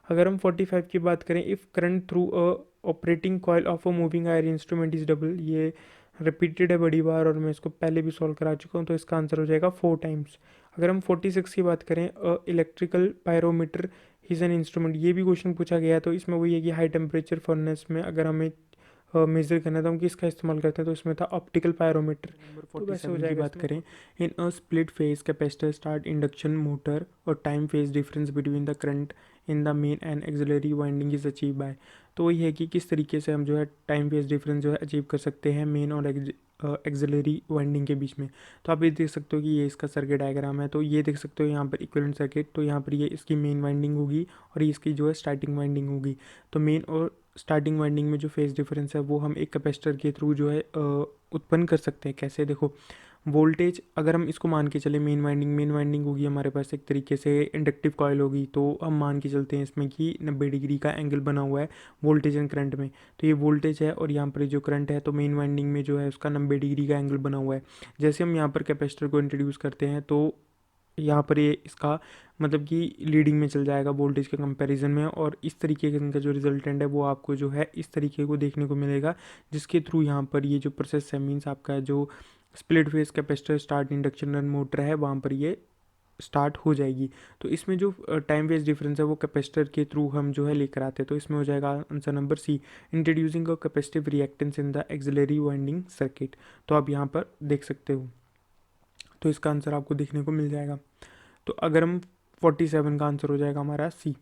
अगर हम 45 की बात करें, if current through a operating coil of a moving Eyre instrument is double, ये रिपीटेड है बड़ी बार और मैं इसको पहले भी सॉल्व करा चुका हूँ, तो इसका आंसर हो जाएगा 4 टाइम्स। अगर हम 46 की बात करें, electrical pyrometer is an instrument, ये भी क्वेश्चन पूछा गया है, तो इसमें वही है कि हाई टेम्परेचर फर्नेस में अगर हमें मेजर करना था, हम किसका इस्तेमाल करते हैं, तो इसमें था ऑप्टिकल पायरोमीटर। नंबर 47 की बात करें, in a split phase capacitor start induction motor और time phase difference between the current in the main and auxiliary winding is achieve by. तो वही है कि किस तरीके से हम जो है टाइम फेज डिफरेंस जो है अचीव कर सकते हैं मेन और एक्सिलरी वाइंडिंग के बीच में। तो आप ये देख सकते हो कि ये इसका सर्किट डायग्राम है, तो ये देख सकते हो यहाँ पर इक्विवेलेंट सर्किट, तो यहाँ पर ये इसकी मेन वाइंडिंग होगी और ये इसकी जो है स्टार्टिंग वाइंडिंग होगी। तो मेन और स्टार्टिंग वाइंडिंग में जो फेज डिफरेंस है वो हम एक कैपेसिटर के थ्रू जो है उत्पन्न कर सकते हैं। कैसे, देखो वोल्टेज अगर हम इसको मान के चले, मेन वाइंडिंग होगी हमारे पास एक तरीके से इंडक्टिव कॉयल होगी, तो हम मान के चलते हैं इसमें कि 90 डिग्री का एंगल बना हुआ है वोल्टेज एंड करंट में। तो ये वोल्टेज है और यहाँ पर जो करंट है, तो मेन वाइंडिंग में जो है उसका 90 डिग्री का एंगल बना हुआ है। जैसे हम यहाँ पर कैपेसिटर को इंट्रोड्यूस करते हैं तो यहाँ पर ये इसका मतलब कि लीडिंग में चल जाएगा वोल्टेज के कंपैरिजन में, और इस तरीके का इनका जो रिजल्टेंट है वो आपको जो है इस तरीके को देखने को मिलेगा, जिसके थ्रू यहाँ पर ये जो प्रोसेस है मीन्स आपका जो split face capacitor start induction run motor है वहाँ पर ये स्टार्ट हो जाएगी। तो इसमें जो टाइम वेज डिफरेंस है वो कैपेसिटर के थ्रू हम जो है लेकर आते हैं, तो इसमें हो जाएगा answer number C, introducing a capacitive reactance in the auxiliary winding circuit. तो आप यहाँ पर देख सकते हो, तो इसका आंसर आपको देखने को मिल जाएगा। तो अगर हम 47 का आंसर हो जाएगा हमारा सी।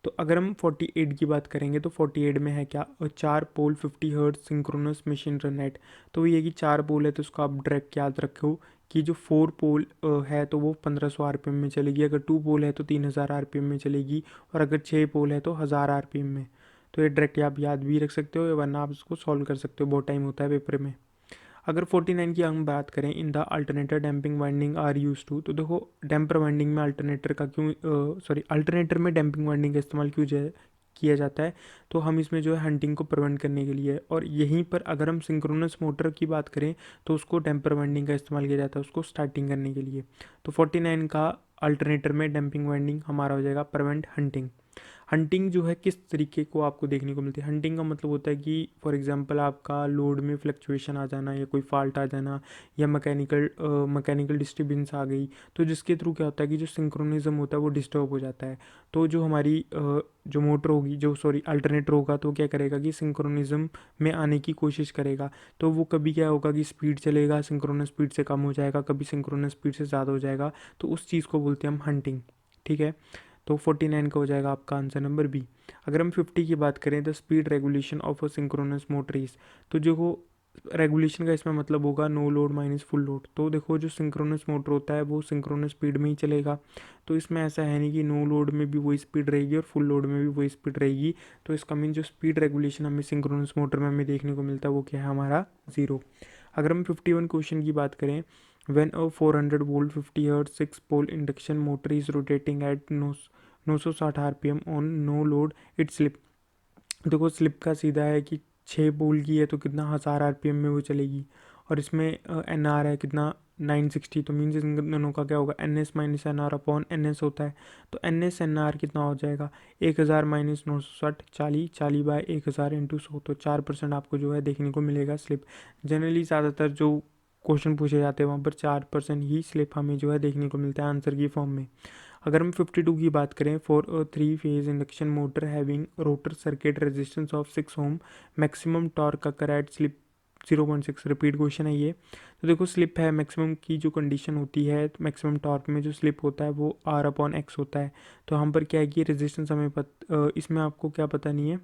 तो अगर हम 48 की बात करेंगे तो 48 में है क्या, 4 पोल 50 hertz synchronous machine run at. तो ये कि 4 पोल है तो उसको आप डायरेक्ट याद रखो कि जो 4 पोल है तो वो 1500 आरपीएम में चलेगी, अगर 2 पोल है तो 3000 आरपीएम में चलेगी, और अगर 6 पोल है तो 1000 आरपीएम में। तो ये डायरेक्ट आप याद भी रख सकते हो, या वरना आप इसको सॉल्व कर सकते हो, बहुत टाइम होता है पेपर में। अगर 49 की हम बात करें, in the alternator damping winding are use to. तो देखो डैम्पर वाइंडिंग में अल्टरनेटर का क्यों, सॉरी अल्टरनेटर में डैम्पिंग वाइंडिंग का इस्तेमाल क्यों किया जाता है, तो हम इसमें जो है हंटिंग को प्रिवेंट करने के लिए है। और यहीं पर अगर हम सिंक्रोनस मोटर की बात करें तो उसको डैम्पर वाइंडिंग का इस्तेमाल किया जाता है, उसको स्टार्टिंग करने के लिए। तो 49 का अल्टरनेटर में डैम्पिंग वाइंडिंग हमारा हो जाएगा प्रिवेंट हंटिंग। हंटिंग जो है किस तरीके को आपको देखने को मिलती है, हंटिंग का मतलब होता है कि फॉर एग्जांपल आपका लोड में फ्लक्चुएशन आ जाना, या कोई फॉल्ट आ जाना, या मैकेनिकल डिस्टर्बेंस आ गई, तो जिसके थ्रू क्या होता है कि जो सिंक्रोनिज्म होता है वो डिस्टर्ब हो जाता है। तो जो हमारी जो मोटर होगी, जो सॉरी अल्टरनेटर होगा, तो क्या करेगा कि सिंक्रोनिज्म में आने की कोशिश करेगा। तो वो कभी क्या होगा कि स्पीड चलेगा, सिंक्रोनस स्पीड से कम हो जाएगा, कभी सिंक्रोनस स्पीड से ज़्यादा हो जाएगा, तो उस चीज़ को बोलते हैं हम हंटिंग। ठीक है, तो 49 का हो जाएगा आपका आंसर नंबर बी। अगर हम 50 की बात करें, the speed regulation of a synchronous motor is. तो जो रेगुलेशन का इसमें मतलब होगा no load minus full load. तो देखो जो सिंक्रोनस मोटर होता है वो सिंक्रोनस स्पीड में ही चलेगा, तो इसमें ऐसा है नहीं कि नो लोड में भी वही स्पीड रहेगी और फुल लोड में भी वही स्पीड रहेगी। तो इसका मीन जो स्पीड रेगुलेशन हमें सिंक्रोनस मोटर में हमें देखने को मिलता है वो क्या है हमारा, ज़ीरो। अगर हम 51 क्वेश्चन की बात करें, when a 400 volt 50 hertz 6 pole induction motor is rotating at 960 RPM on no load it slip. देखो स्लिप का सीधा है कि 6 पोल की है तो कितना 1000 आरपीएम में वो चलेगी, और इसमें एन आर है कितना 960, तो मीन्स इन दोनों का क्या होगा, N S minus N R upon N S होता है। तो एन एस एन आर कितना हो जाएगा, 1000 माइनस 960, 40 बाय 1000 इंटू 100, तो 4% आपको जो है देखने को मिलेगा स्लिप। जनरली ज़्यादातर जो क्वेश्चन पूछे जाते हैं वहाँ पर 4% ही स्लिप हमें जो है देखने को मिलता है आंसर की फॉर्म में। अगर हम 52 की बात करें, for a 3 phase induction motor having rotor circuit resistance of 6 ohm, maximum torque occur at slip 0.6। Repeat question है ये। तो देखो स्लिप है, मैक्सिमम की जो कंडीशन होती है, मैक्सिमम टॉर्क में जो स्लिप होता है वो आर अपॉन एक्स होता है। तो हम पर क्या है कि रेजिस्टेंस हमें इसमें आपको क्या पता नहीं है,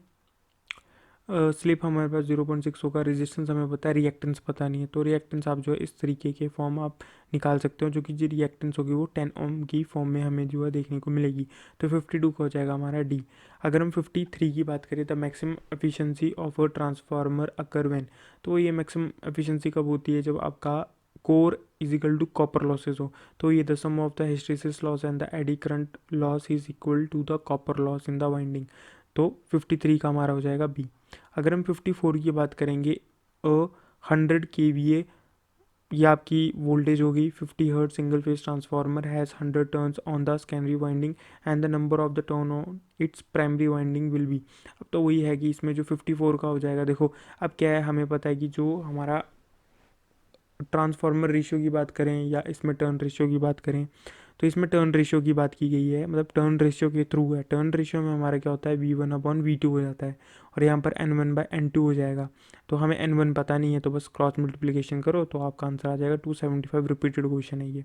स्लिप हमारे पास 0.6 होगा, रेजिस्टेंस हमें पता है, रिएक्टेंस पता नहीं है। तो रिएक्टेंस आप जो है इस तरीके के फॉर्म आप निकाल सकते हो, जो कि जो रिएक्टेंस होगी वो 10 ओम की फॉर्म में हमें जो है देखने को मिलेगी। तो 52 का हो जाएगा हमारा डी। अगर हम 53 की बात करें, तो maximum efficiency of a transformer occur when. तो ये मैक्सिमम एफिशिएंसी कब होती है, जब आपका core is equal to copper losses हो। तो ये the sum of the hysteresis loss and the eddy current loss is equal to the copper loss in the winding. तो 53 का हमारा हो जाएगा बी। अगर हम 54 की बात करेंगे, 100 kVA ये आपकी वोल्टेज होगी, 50 hertz single phase transformer has 100 turns on the secondary winding and the number of the turn on its primary winding will be. अब तो वही है कि इसमें जो 54 का हो जाएगा, देखो अब क्या है, हमें पता है कि जो हमारा ट्रांसफार्मर रेशियो की बात करें या इसमें टर्न रेशियो की बात करें, तो इसमें टर्न रेशियो की बात की गई है, मतलब टर्न रेशियो के थ्रू है। टर्न रेशियो में हमारा क्या होता है, V1/V2 हो जाता है, और यहाँ पर N1/N2 हो जाएगा। तो हमें N1 पता नहीं है, तो बस क्रॉस मल्टीप्लिकेशन करो तो आपका आंसर आ जाएगा 275। रिपीटेड क्वेश्चन है ये।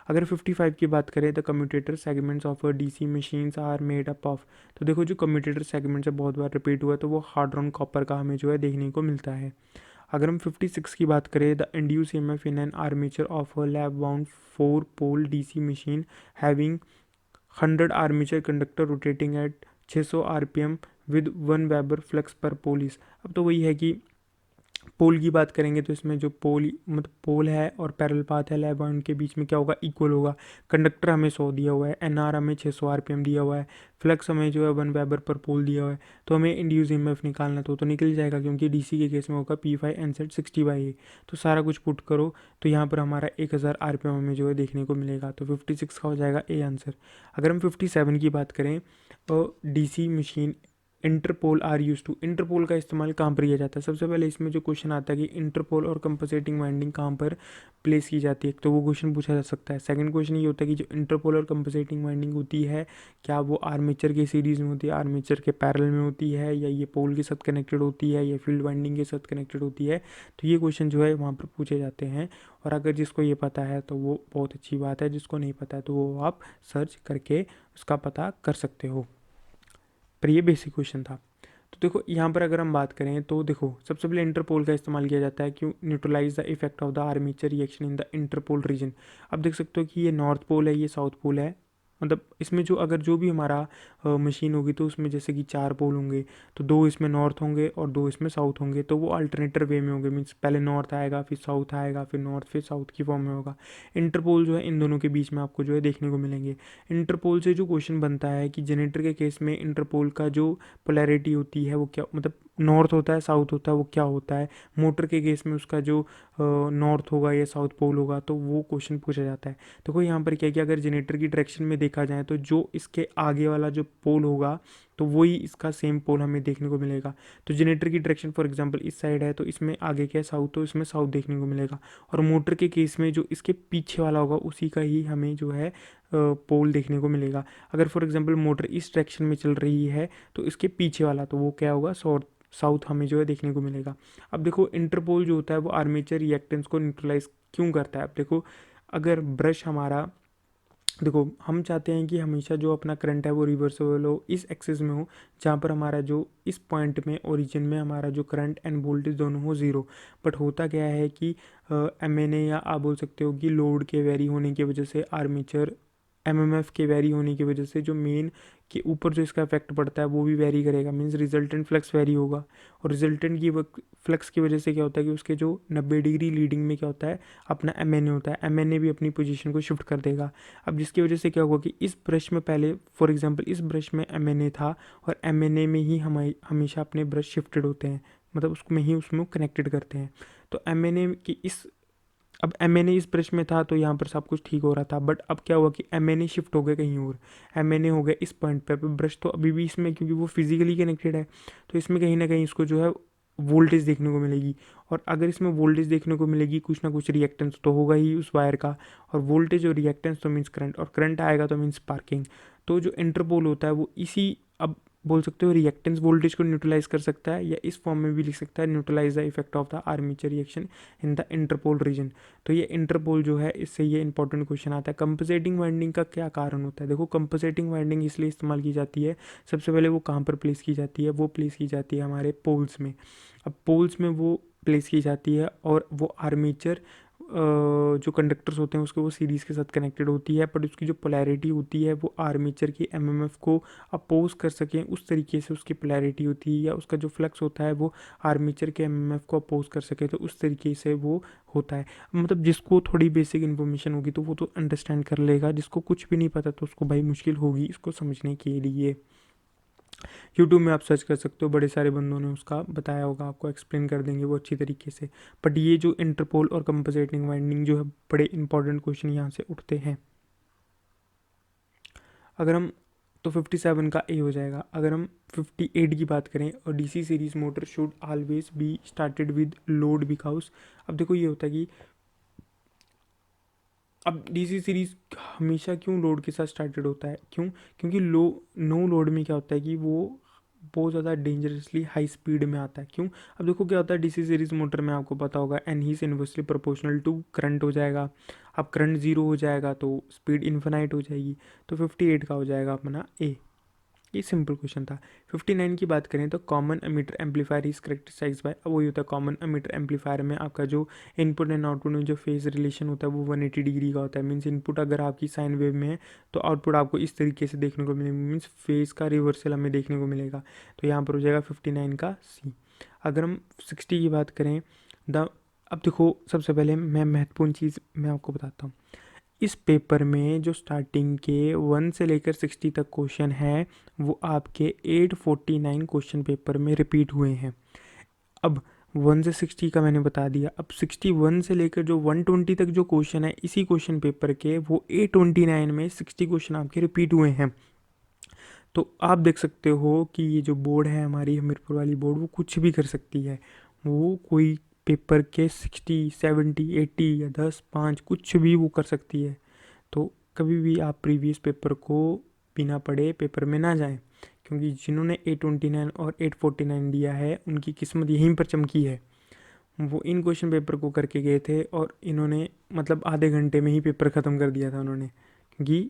अगर 55 की बात करें, the commutator segments of a DC machines are made up of. तो देखो जो कम्यूटेटर सेगमेंट्स है बहुत बार रिपीट हुआ है, तो वो हार्ड रॉन कॉपर का हमें जो है देखने को मिलता है। अगर हम 56 की बात करें, the induce EMF in an armature of a lap wound 4 pole DC machine having 100 armature conductor rotating at 600 RPM with 1 weber flux per pole is. अब तो वही है कि पोल की बात करेंगे तो इसमें जो पोल मतलब पोल है और पैरेलल पाथ है लैब उनके बीच में क्या होगा, इक्वल होगा। कंडक्टर हमें 100 दिया हुआ है, एनआर हमें 600 आरपीएम दिया हुआ है, फ्लक्स हमें जो है 1 वेबर पर पोल दिया हुआ है। तो हमें इंड्यूस ईएमएफ निकालना तो निकल जाएगा, क्योंकि डीसी के केस में होगा P5 N/60/A। तो सारा कुछ पुट करो तो यहाँ पर हमारा 1000 आरपीएम हमें जो है देखने को मिलेगा। तो 56 का हो जाएगा ए आंसर। अगर हम 57 की बात करें, तो DC machine interpole are use to. Interpole का इस्तेमाल कहाँ पर किया जाता है, सबसे पहले इसमें जो क्वेश्चन आता है कि इंटरपोल और कंपनसेटिंग वाइंडिंग कहाँ पर प्लेस की जाती है, तो वो क्वेश्चन पूछा जा सकता है। सेकंड क्वेश्चन ये होता है कि जो इंटरपोल और कंपनसेटिंग वाइंडिंग होती है, क्या वो आर्मेचर के सीरीज़ में होती है, आर्मेचर के पैरेलल में होती है, या ये पोल के साथ कनेक्टेड होती है, या फील्ड वाइंडिंग के साथ कनेक्टेड होती है। तो ये क्वेश्चन जो है वहाँ पर पूछे जाते हैं, और अगर जिसको ये पता है तो वो बहुत अच्छी बात है, जिसको नहीं पता है तो वो आप सर्च करके उसका पता कर सकते हो। पर ये बेसिक क्वेश्चन था। तो देखो यहाँ पर अगर हम बात करें तो देखो सबसे पहले इंटरपोल का इस्तेमाल किया जाता है क्यों, neutralise the effect of the armature reaction in the interpole region. अब देख सकते हो कि ये नॉर्थ पोल है, ये साउथ पोल है, मतलब इसमें जो अगर जो भी हमारा मशीन होगी तो उसमें जैसे कि 4 पोल होंगे, तो 2 इसमें नॉर्थ होंगे और 2 इसमें साउथ होंगे, तो वो अल्टरनेटर वे में होंगे, मीन्स पहले नॉर्थ आएगा फिर साउथ आएगा फिर नॉर्थ फिर साउथ की फॉर्म में होगा। इंटरपोल जो है इन दोनों के बीच में आपको जो है देखने को मिलेंगे। इंटरपोल से जो क्वेश्चन बनता है कि जनरेटर के केस में इंटरपोल का जो पोलैरिटी होती है वो क्या, मतलब नॉर्थ होता है साउथ होता है, वो क्या होता है। मोटर के केस में उसका जो नॉर्थ होगा या साउथ पोल होगा, तो वो क्वेश्चन पूछा जाता है। देखो यहाँ पर क्या किया, अगर जनरेटर की डायरेक्शन में देखा जाए तो जो इसके आगे वाला जो पोल होगा तो वही इसका सेम पोल हमें देखने को मिलेगा। तो जनरेटर की डायरेक्शन फॉर एग्जांपल इस साइड है तो इसमें आगे क्या है साउथ, तो इसमें साउथ देखने को मिलेगा। और मोटर के केस में जो इसके पीछे वाला होगा उसी का ही हमें जो है पोल देखने को मिलेगा। अगर फॉर एग्जांपल मोटर इस डायरेक्शन में चल रही है तो इसके पीछे वाला तो वो क्या होगा साउथ हमें जो है देखने को मिलेगा। अब देखो इंटरपोल जो होता है वो आर्मेचर रिएक्टेंस को न्यूट्रलाइज क्यों करता है। अब देखो अगर ब्रश हमारा, देखो हम चाहते हैं कि हमेशा जो अपना करंट है वो रिवर्सेबल हो, इस एक्सिस में हो जहाँ पर हमारा जो इस पॉइंट में ओरिजिन में हमारा जो करंट एंड वोल्टेज दोनों हो ज़ीरो। बट होता क्या है कि एम एन ए या आप बोल सकते हो कि लोड के वेरी होने की वजह से आर्मेचर एमएमएफ के वेरी होने की वजह से जो मेन के ऊपर जो इसका इफेक्ट पड़ता है वो भी वेरी करेगा, मीन्स रिजल्टेंट फ्लक्स वेरी होगा। और रिजल्टेंट की फ्लक्स की वजह से क्या होता है कि उसके जो 90 डिग्री लीडिंग में क्या होता है अपना एमएनए होता है, एमएनए भी अपनी पोजीशन को शिफ्ट कर देगा। अब जिसकी वजह से क्या होगा कि इस ब्रश में पहले फॉर एग्जांपल इस ब्रश में एमएनए था और एमएनए में ही हम हमेशा अपने ब्रश शिफ्टेड होते हैं, मतलब उसमें ही उसमें कनेक्टेड करते हैं। तो एमएनए की इस, अब एम एन ए इस ब्रश में था तो यहाँ पर सब कुछ ठीक हो रहा था, बट अब क्या हुआ कि एम एन ए शिफ्ट हो गया कहीं और, एम एन ए हो गया इस पॉइंट पे, ब्रश तो अभी भी इसमें क्योंकि वो फिजिकली कनेक्टेड है तो इसमें कहीं ना कहीं इसको जो है वोल्टेज देखने को मिलेगी। और अगर इसमें वोल्टेज देखने को मिलेगी कुछ ना कुछ रिएक्टेंस तो होगा ही उस वायर का, और वोल्टेज और रिएक्टेंस तो मीन्स करंट, और करंट आएगा तो मीन्स स्पार्किंग। तो जो इंटरपोल होता है वो इसी, अब बोल सकते हो रिएक्टेंस वोल्टेज को न्यूट्रलाइज कर सकता है, या इस फॉर्म में भी लिख सकता है neutralise the effect of the armature reaction in the interpole region. तो ये इंटरपोल जो है इससे ये इंपॉर्टेंट क्वेश्चन आता है। कंपनसेटिंग वाइंडिंग का क्या कारण होता है। देखो कंपनसेटिंग वाइंडिंग इसलिए इस्तेमाल की जाती है, सबसे पहले वो कहाँ पर प्लेस की जाती है, वो प्लेस की जाती है हमारे पोल्स में। अब पोल्स में वो प्लेस की जाती है और वो आर्मेचर जो कंडक्टर्स होते हैं उसके वो सीरीज़ के साथ कनेक्टेड होती है, बट उसकी जो पोलैरिटी होती है वो आर्मेचर की एमएमएफ को अपोज कर सकें उस तरीके से उसकी पोलैरिटी होती है, या उसका जो फ्लक्स होता है वो आर्मेचर के एमएमएफ को अपोज कर सके, तो उस तरीके से वो होता है। मतलब जिसको थोड़ी बेसिक इन्फॉर्मेशन होगी तो वो तो अंडरस्टैंड कर लेगा, जिसको कुछ भी नहीं पता तो उसको भाई मुश्किल होगी इसको समझने के लिए। यूट्यूब में आप सर्च कर सकते हो, बड़े सारे बंदों ने उसका बताया होगा, आपको एक्सप्लेन कर देंगे वो अच्छी तरीके से। बट ये जो इंटरपोल और कंपनसेटिंग वाइंडिंग जो है बड़े इंपॉर्टेंट क्वेश्चन यहाँ से उठते हैं। अगर हम, तो 57 का ए हो जाएगा। अगर हम 58 की बात करें, और DC series motor should always be started with load because, अब देखो ये होता है कि अब डीसी सीरीज हमेशा क्यों लोड के साथ स्टार्टेड होता है, क्यों, क्योंकि नो लोड में क्या होता है कि वो बहुत ज़्यादा डेंजरसली हाई स्पीड में आता है। क्यों, अब देखो क्या होता है डीसी सीरीज मोटर में आपको पता होगा एन ही इन्वर्सली प्रोपोर्शनल टू करंट हो जाएगा। अब करंट जीरो हो जाएगा तो स्पीड इन्फिनाइट हो जाएगी। तो 58 का हो जाएगा अपना ए। ये सिंपल क्वेश्चन था। 59 की बात करें तो common emitter amplifier is characterise by, अब वही होता है कॉमन एमीटर एम्पलीफायर में आपका जो इनपुट एंड आउटपुट में जो फेज रिलेशन होता है वो 180 डिग्री का होता है। मीन्स इनपुट अगर आपकी साइन वेव में है तो आउटपुट आपको इस तरीके से देखने को मिलेगा, मीन्स फेज का रिवर्सल हमें देखने को मिलेगा। तो यहाँ पर हो जाएगा 59 का सी। अगर हम 60 की बात करें द, अब देखो सबसे पहले मैं महत्वपूर्ण चीज़ मैं आपको बताता हूँ। इस पेपर में जो स्टार्टिंग के 1 से लेकर 60 तक क्वेश्चन है वो आपके 849 क्वेश्चन पेपर में रिपीट हुए हैं। अब 1 से 60 का मैंने बता दिया, अब 61 से लेकर जो 120 तक जो क्वेश्चन है इसी क्वेश्चन पेपर के वो 829 में 60 क्वेश्चन आपके रिपीट हुए हैं। तो आप देख सकते हो कि ये जो बोर्ड है हमारी हमीरपुर वाली बोर्ड वो कुछ भी कर सकती है। वो कोई पेपर के 60 70 80 या 10 5 कुछ भी वो कर सकती है। तो कभी भी आप प्रीवियस पेपर को बिना पढ़े पेपर में ना जाएं, क्योंकि जिन्होंने 829 और 849 दिया है उनकी किस्मत यहीं पर चमकी है। वो इन क्वेश्चन पेपर को करके गए थे और इन्होंने मतलब आधे घंटे में ही पेपर ख़त्म कर दिया था उन्होंने, क्योंकि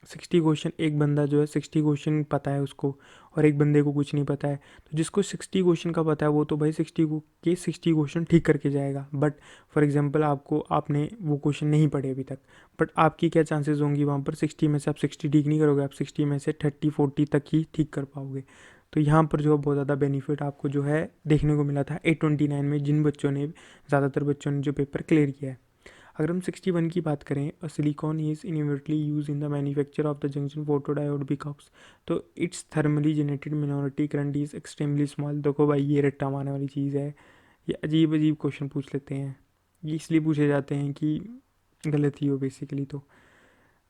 60 क्वेश्चन, एक बंदा जो है 60 क्वेश्चन पता है उसको, और एक बंदे को कुछ नहीं पता है। तो जिसको 60 क्वेश्चन का पता है वो तो भाई 60 को के 60 क्वेश्चन ठीक करके जाएगा। बट फॉर एग्जांपल आपको, आपने वो क्वेश्चन नहीं पढ़े अभी तक, बट आपकी क्या चांसेस होंगी वहाँ पर, 60 में से आप 60 ठीक नहीं करोगे, आप 60 में से 30-40 तक ही ठीक कर पाओगे। तो यहाँ पर जो है बहुत ज़्यादा बेनिफिट आपको जो है देखने को मिला था 829 में, जिन बच्चों ने, ज़्यादातर बच्चों ने जो पेपर क्लियर किया है। अगर हम 61 की बात करें, silicon is invariably use in the manufacture of the junction photodiode because, तो it's thermally generated minority current is extremely small. देखो भाई ये रट्टा मारने वाली चीज़ है, ये अजीब अजीब क्वेश्चन पूछ लेते हैं, ये इसलिए पूछे जाते हैं कि गलत ही हो बेसिकली। तो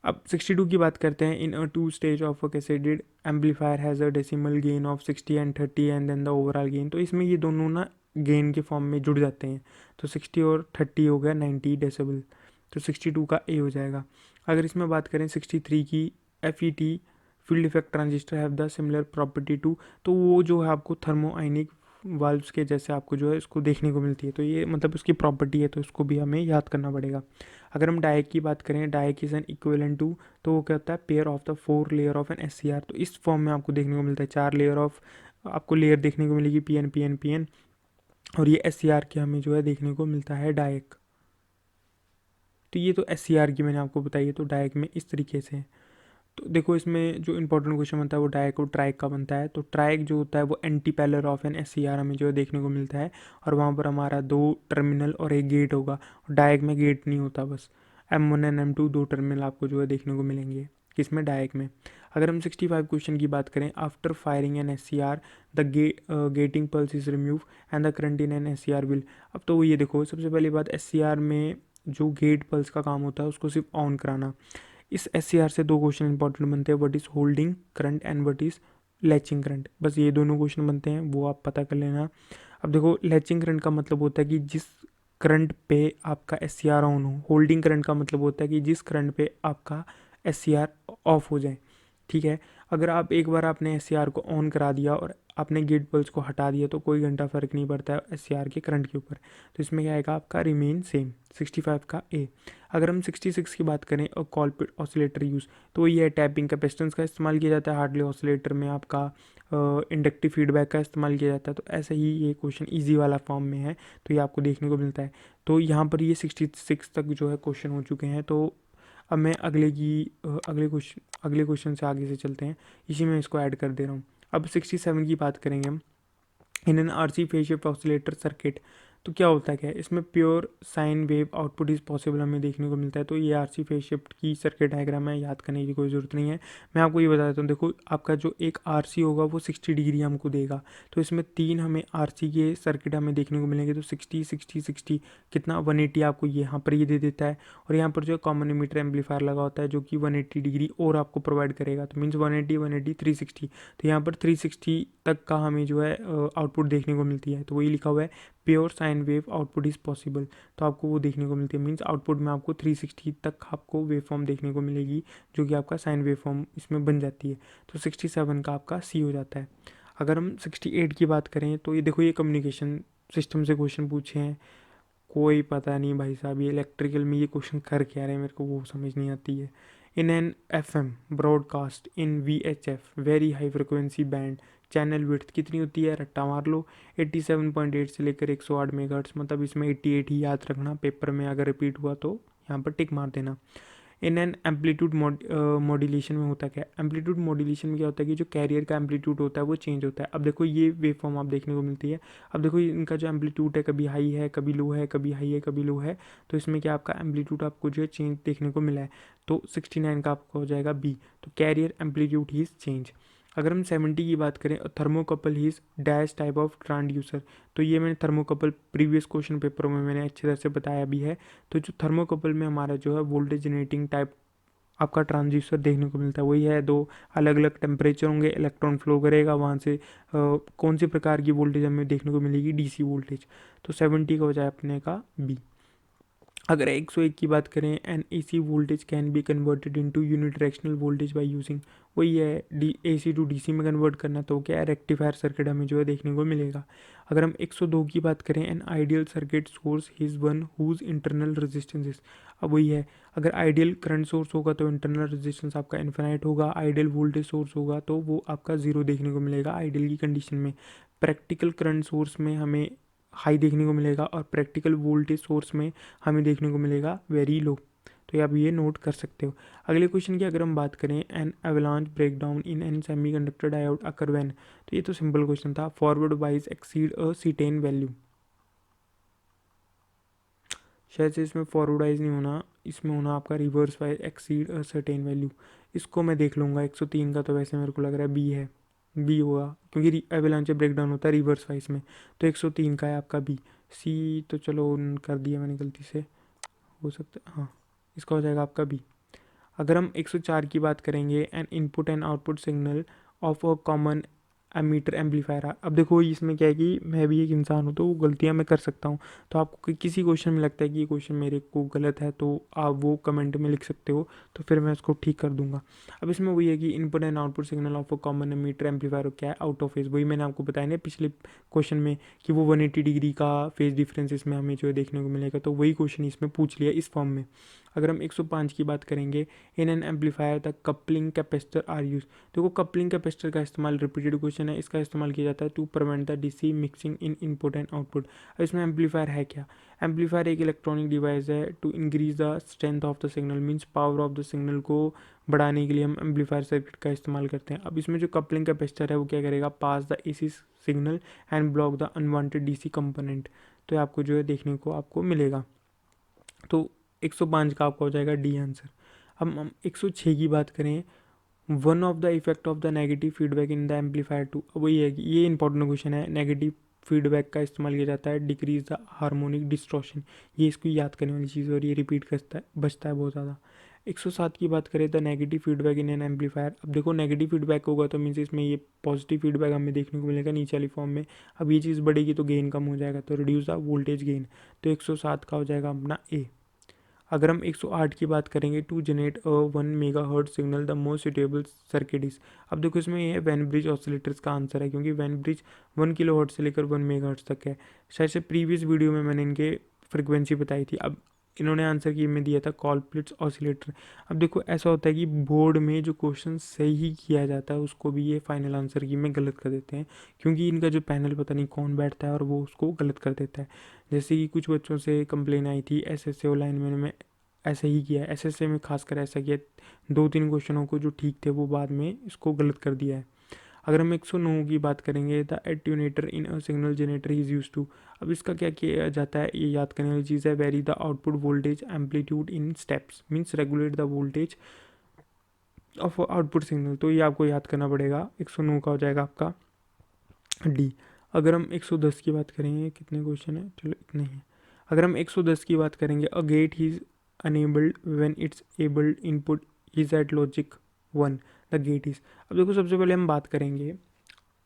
अब 62 की बात करते हैं। In a two stage of a cascaded amplifier has a decimal gain of 60 and 30 and then the overall gain. तो इसमें ये दोनों ना गेन के फॉर्म में जुड़ जाते हैं, तो 60 और 30 हो गया 90 डेसिबल, तो 62 का ए हो जाएगा। अगर इसमें बात करें 63 की, F E T field effect transistor have the similar property to, तो वो जो है आपको थर्मो आइनिक वाल्व्स के जैसे आपको जो है इसको देखने को मिलती है, तो ये मतलब उसकी प्रॉपर्टी है, तो इसको भी हमें याद करना पड़ेगा। अगर हम डायक की बात करें, DIAC is an equivalent to, तो वो क्या होता है, pair of the 4 layer of an S C R. तो इस फॉर्म में आपको देखने को मिलता है 4 लेयर ऑफ, आपको लेयर देखने को मिलेगी P N P N P N, और ये एस सी आर के हमें जो है देखने को मिलता है डायक। तो ये तो एस सी आर की मैंने आपको बताई है, तो डायक में इस तरीके से है। तो देखो इसमें जो इंपॉर्टेंट क्वेश्चन बनता है वो डायक और ट्राइक का बनता है। तो ट्राइक जो होता है वो anti parallel of an S C R हमें जो है देखने को मिलता है, और वहाँ पर हमारा 2 टर्मिनल और एक गेट होगा। और डायक में गेट नहीं होता, बस M1 एंड M2 दो टर्मिनल आपको जो है देखने को मिलेंगे किसमें, डायक में। अगर हम 65 क्वेश्चन की बात करें, after firing an S C R the gating pulse is remove and the current in an S C R will. अब तो ये देखो सबसे पहली बात, एस सी आर में जो गेट पल्स का काम होता है उसको सिर्फ ऑन कराना। इस एस सी आर से 2 क्वेश्चन इंपॉर्टेंट बनते हैं, what is holding current and what is latching current, बस ये दोनों क्वेश्चन बनते हैं, वो आप पता कर लेना। अब देखो लैचिंग करंट का मतलब होता है कि जिस करंट पे आपका एस सी आर ऑन हो, होल्डिंग करंट का मतलब होता है कि जिस करंट पे आपका एस सी आर ऑफ हो जाए। ठीक है, अगर आप एक बार आपने एस सी आर को ऑन करा दिया और आपने गेट पल्स को हटा दिया तो कोई घंटा फ़र्क नहीं पड़ता है एस सी आर के करंट के ऊपर। तो इसमें क्या आएगा आपका रिमेन सेम, 65 का ए। अगर हम 66 की बात करें और कॉलपिट ऑसिलेटर यूज़, तो ये टैपिंग कैपेसिटेंस का इस्तेमाल किया जाता है, हार्डली ऑसिलेटर में आपका इंडक्टिव फीडबैक का इस्तेमाल किया जाता है। तो ऐसे ही ये क्वेश्चन इजी वाला फॉर्म में है, तो ये आपको देखने को मिलता है। तो यहाँ पर ये 66 तक जो है क्वेश्चन हो चुके हैं। तो अब मैं अगले क्वेश्चन से आगे से चलते हैं, इसी में इसको ऐड कर दे रहा हूँ। अब 67 की बात करेंगे हम। In an R C phase shift oscillator circuit, तो क्या होता है, क्या है इसमें pure sine wave output is possible हमें देखने को मिलता है। तो ये आर सी फेज शिफ्ट की सर्किट डायग्राम है, याद करने की कोई ज़रूरत नहीं है। मैं आपको ये बता देता हूँ, देखो आपका जो एक आर सी होगा वो 60 डिग्री हमको देगा। तो इसमें 3 हमें आर सी के सर्किट हमें देखने को मिलेंगे, तो 60 60 60 कितना 180 आपको यहाँ पर ये दे देता है। और यहाँ पर जो कॉमन एमीटर एम्पलीफायर लगा होता है जो कि 180 डिग्री और आपको प्रोवाइड करेगा, तो मीन्स 180 180 360। तो यहाँ पर 360 तक का हमें जो है आउटपुट देखने को मिलती है। तो वही लिखा हुआ है pure sine wave output is possible, तो आपको वो देखने को मिलती है। मीन्स आउटपुट में आपको 360 तक आपको वेव फॉर्म देखने को मिलेगी, जो कि आपका साइन वेव फॉर्म इसमें बन जाती है। तो 67 का आपका सी हो जाता है। अगर हम 68 की बात करें, तो ये देखो ये कम्युनिकेशन सिस्टम से क्वेश्चन पूछे हैं, कोई पता नहीं भाई साहब ये इलेक्ट्रिकल में ये क्वेश्चन कर क्या रहे हैं, मेरे को वो समझ नहीं आती है। In an F M broadcast in V H F very high frequency band, channel width कितनी होती है, रट्टा मार लो, 87.8 से लेकर 108 मेगाहर्ट्ज़, मतलब इसमें 88 ही याद रखना, पेपर में अगर रिपीट हुआ तो यहाँ पर टिक मार देना। इन एन एम्पलीट्यूड मॉड्यूलेशन में होता क्या है, एम्पलीट्यूड मॉड्यूलेशन में क्या होता है कि जो कैरियर का एम्पलीट्यूड होता है वो चेंज होता है। अब देखो ये वेव फॉर्म आप देखने को मिलती है। अब देखो इनका जो एम्पलीट्यूड है कभी हाई है कभी लो है, कभी हाई है कभी लो है, तो इसमें क्या आपका एम्पलीट्यूड आपको जो है चेंज देखने को मिला है। तो 69 का आपका हो जाएगा बी, तो कैरियर एम्पलीट्यूड ही इज चेंज। अगर हम 70 की बात करें, थर्मोकपल ही is dash type of transducer, तो ये मैंने थर्मोकपल प्रीवियस क्वेश्चन पेपरों में मैंने अच्छी तरह से बताया भी है। तो जो थर्मोकपल में हमारा जो है वोल्टेज जनरेटिंग टाइप आपका ट्रांजिस्टर देखने को मिलता है, वही है, 2 अलग अलग टेम्परेचर होंगे, इलेक्ट्रॉन फ्लो करेगा वहाँ से, कौन सी प्रकार की वोल्टेज हमें देखने को मिलेगी, डीसी वोल्टेज। तो 70 का हो जाए अपने का बी। अगर 101 की बात करें, an AC voltage can be converted into unidirectional voltage by using, वही है डी AC टू DC में कन्वर्ट करना, तो क्या है रेक्टिफायर सर्किट हमें जो है देखने को मिलेगा। अगर हम 102 की बात करें, an ideal circuit source is one whose internal resistance, अब वही है, अगर आइडियल करंट सोर्स होगा तो इंटरनल रेजिस्टेंस आपका इन्फिनाइट होगा, आइडियल वोल्टेज सोर्स होगा तो वो आपका जीरो देखने को मिलेगा आइडियल की कंडीशन में। प्रैक्टिकल करंट सोर्स में हमें हाई देखने को मिलेगा और प्रैक्टिकल वोल्टेज सोर्स में हमें देखने को मिलेगा वेरी लो। तो आप ये नोट कर सकते हो। अगले क्वेश्चन की अगर हम बात करें, an avalanche break down in an semiconductor diode occur when, तो ये तो सिंपल क्वेश्चन था, forward wise exceed a C10 value, शायद से इसमें फॉरवर्ड वाइज नहीं होना, इसमें होना आपका reverse wise exceed a certain value. इसको मैं देख लूँगा, 103 का तो वैसे मेरे को लग रहा है बी है, बी होगा क्योंकि एवलांच ब्रेक डाउन होता है रिवर्स वाइज में, तो 103 का है आपका बी। सी तो चलो कर दिया मैंने गलती से, हो सकता है हाँ, इसका हो जाएगा आपका बी। अगर हम 104 की बात करेंगे, N input and output signal of a common emitter amplifier, अब देखो इसमें क्या है कि मैं भी एक इंसान हूँ तो गलतियाँ मैं कर सकता हूँ, तो आपको किसी क्वेश्चन में लगता है कि ये क्वेश्चन मेरे को गलत है तो आप वो कमेंट में लिख सकते हो, तो फिर मैं उसको ठीक कर दूंगा। अब इसमें वही है कि input and output signal of a common emitter amplifier क्या है, आउट ऑफ फेज, वही मैंने आपको बताया ना पिछले क्वेश्चन में कि वो 180 डिग्री का फेज डिफरेंस इसमें हमें जो है देखने को मिलेगा, तो वही क्वेश्चन इसमें पूछ लिया इस फॉर्म में। अगर हम 105 की बात करेंगे, in an amplifier the coupling capacitor are use, देखो कपलिंग कैपेसिटर का इस्तेमाल रिपीटेड क्वेश्चन है, इसका इस्तेमाल किया जाता है to prevent the DC mixing in input and output. अब इसमें एम्पलीफायर है क्या, एम्पलीफायर एक इलेक्ट्रॉनिक डिवाइस है to increase the strength of the signal, means power of the signal को बढ़ाने के लिए हम एम्पलीफायर सर्किट का इस्तेमाल करते हैं। अब इसमें जो कपलिंग कैपेसिटर है वो क्या करेगा, pass the AC signal and block the unwanted DC component, तो आपको जो है देखने को आपको मिलेगा। तो 105 का आपका हो जाएगा डी आंसर। अब हम 106 की बात करें, one of the effect of the negative feedback in the amplifier to, अब वही है कि ये इंपॉर्टेंट क्वेश्चन है, नेगेटिव फीडबैक का इस्तेमाल किया जाता है डिक्रीज द हार्मोनिक डिस्ट्रॉशन, ये इसको याद करने वाली चीज़ और ये रिपीट करता है बचता है बहुत ज़्यादा। 107 की बात करें, the negative feedback in an amplifier, अब देखो नेगेटिव फीडबैक होगा तो मीन्स इसमें ये पॉजिटिव फीडबैक हमें देखने को मिलेगा नीचे वाली फॉर्म में। अब ये चीज़ बढ़ेगी तो गेन कम हो जाएगा, तो रिड्यूस द वोल्टेज गेन, तो 107 का हो जाएगा अपना ए। अगर हम 108 की बात करेंगे, to generate a 1 megahertz signal the most suitable circuit is, अब देखो इसमें ये वैन ब्रिज ऑसिलेटर्स का आंसर है, क्योंकि वैन ब्रिज 1 किलोहर्ट्ज से लेकर 1 मेगाहर्ट्ज तक है। शायद से प्रीवियस वीडियो में मैंने इनके फ्रिक्वेंसी बताई थी। अब इन्होंने आंसर की में दिया था कॉलप्लिट्स ऑसिलेटर। अब देखो ऐसा होता है कि बोर्ड में जो क्वेश्चन सही किया जाता है उसको भी ये फाइनल आंसर की में गलत कर देते हैं, क्योंकि इनका जो पैनल पता नहीं कौन बैठता है और वो उसको गलत कर देता है। जैसे कि कुछ बच्चों से कंप्लेन आई थी SSA लाइन में ऐसा ही किया है, SSA में खासकर ऐसा किया, 2-3 क्वेश्चनों को जो ठीक थे वो बाद में इसको गलत कर दिया है। अगर हम 109 की बात करेंगे, the attenuator in a signal generator is use to, अब इसका क्या किया जाता है, ये याद करने वाली चीज़ है, very the output voltage amplitude in steps, means regulate the voltage of output signal, तो ये आपको याद करना पड़ेगा। 109 का हो जाएगा आपका डी। अगर हम 110 की बात करेंगे, कितने क्वेश्चन है, चलो इतने ही है। अगर हम 110 की बात करेंगे, a gate is enabled when its एबल्ड input is at logic 1, the gate is, अब देखो सबसे पहले हम बात करेंगे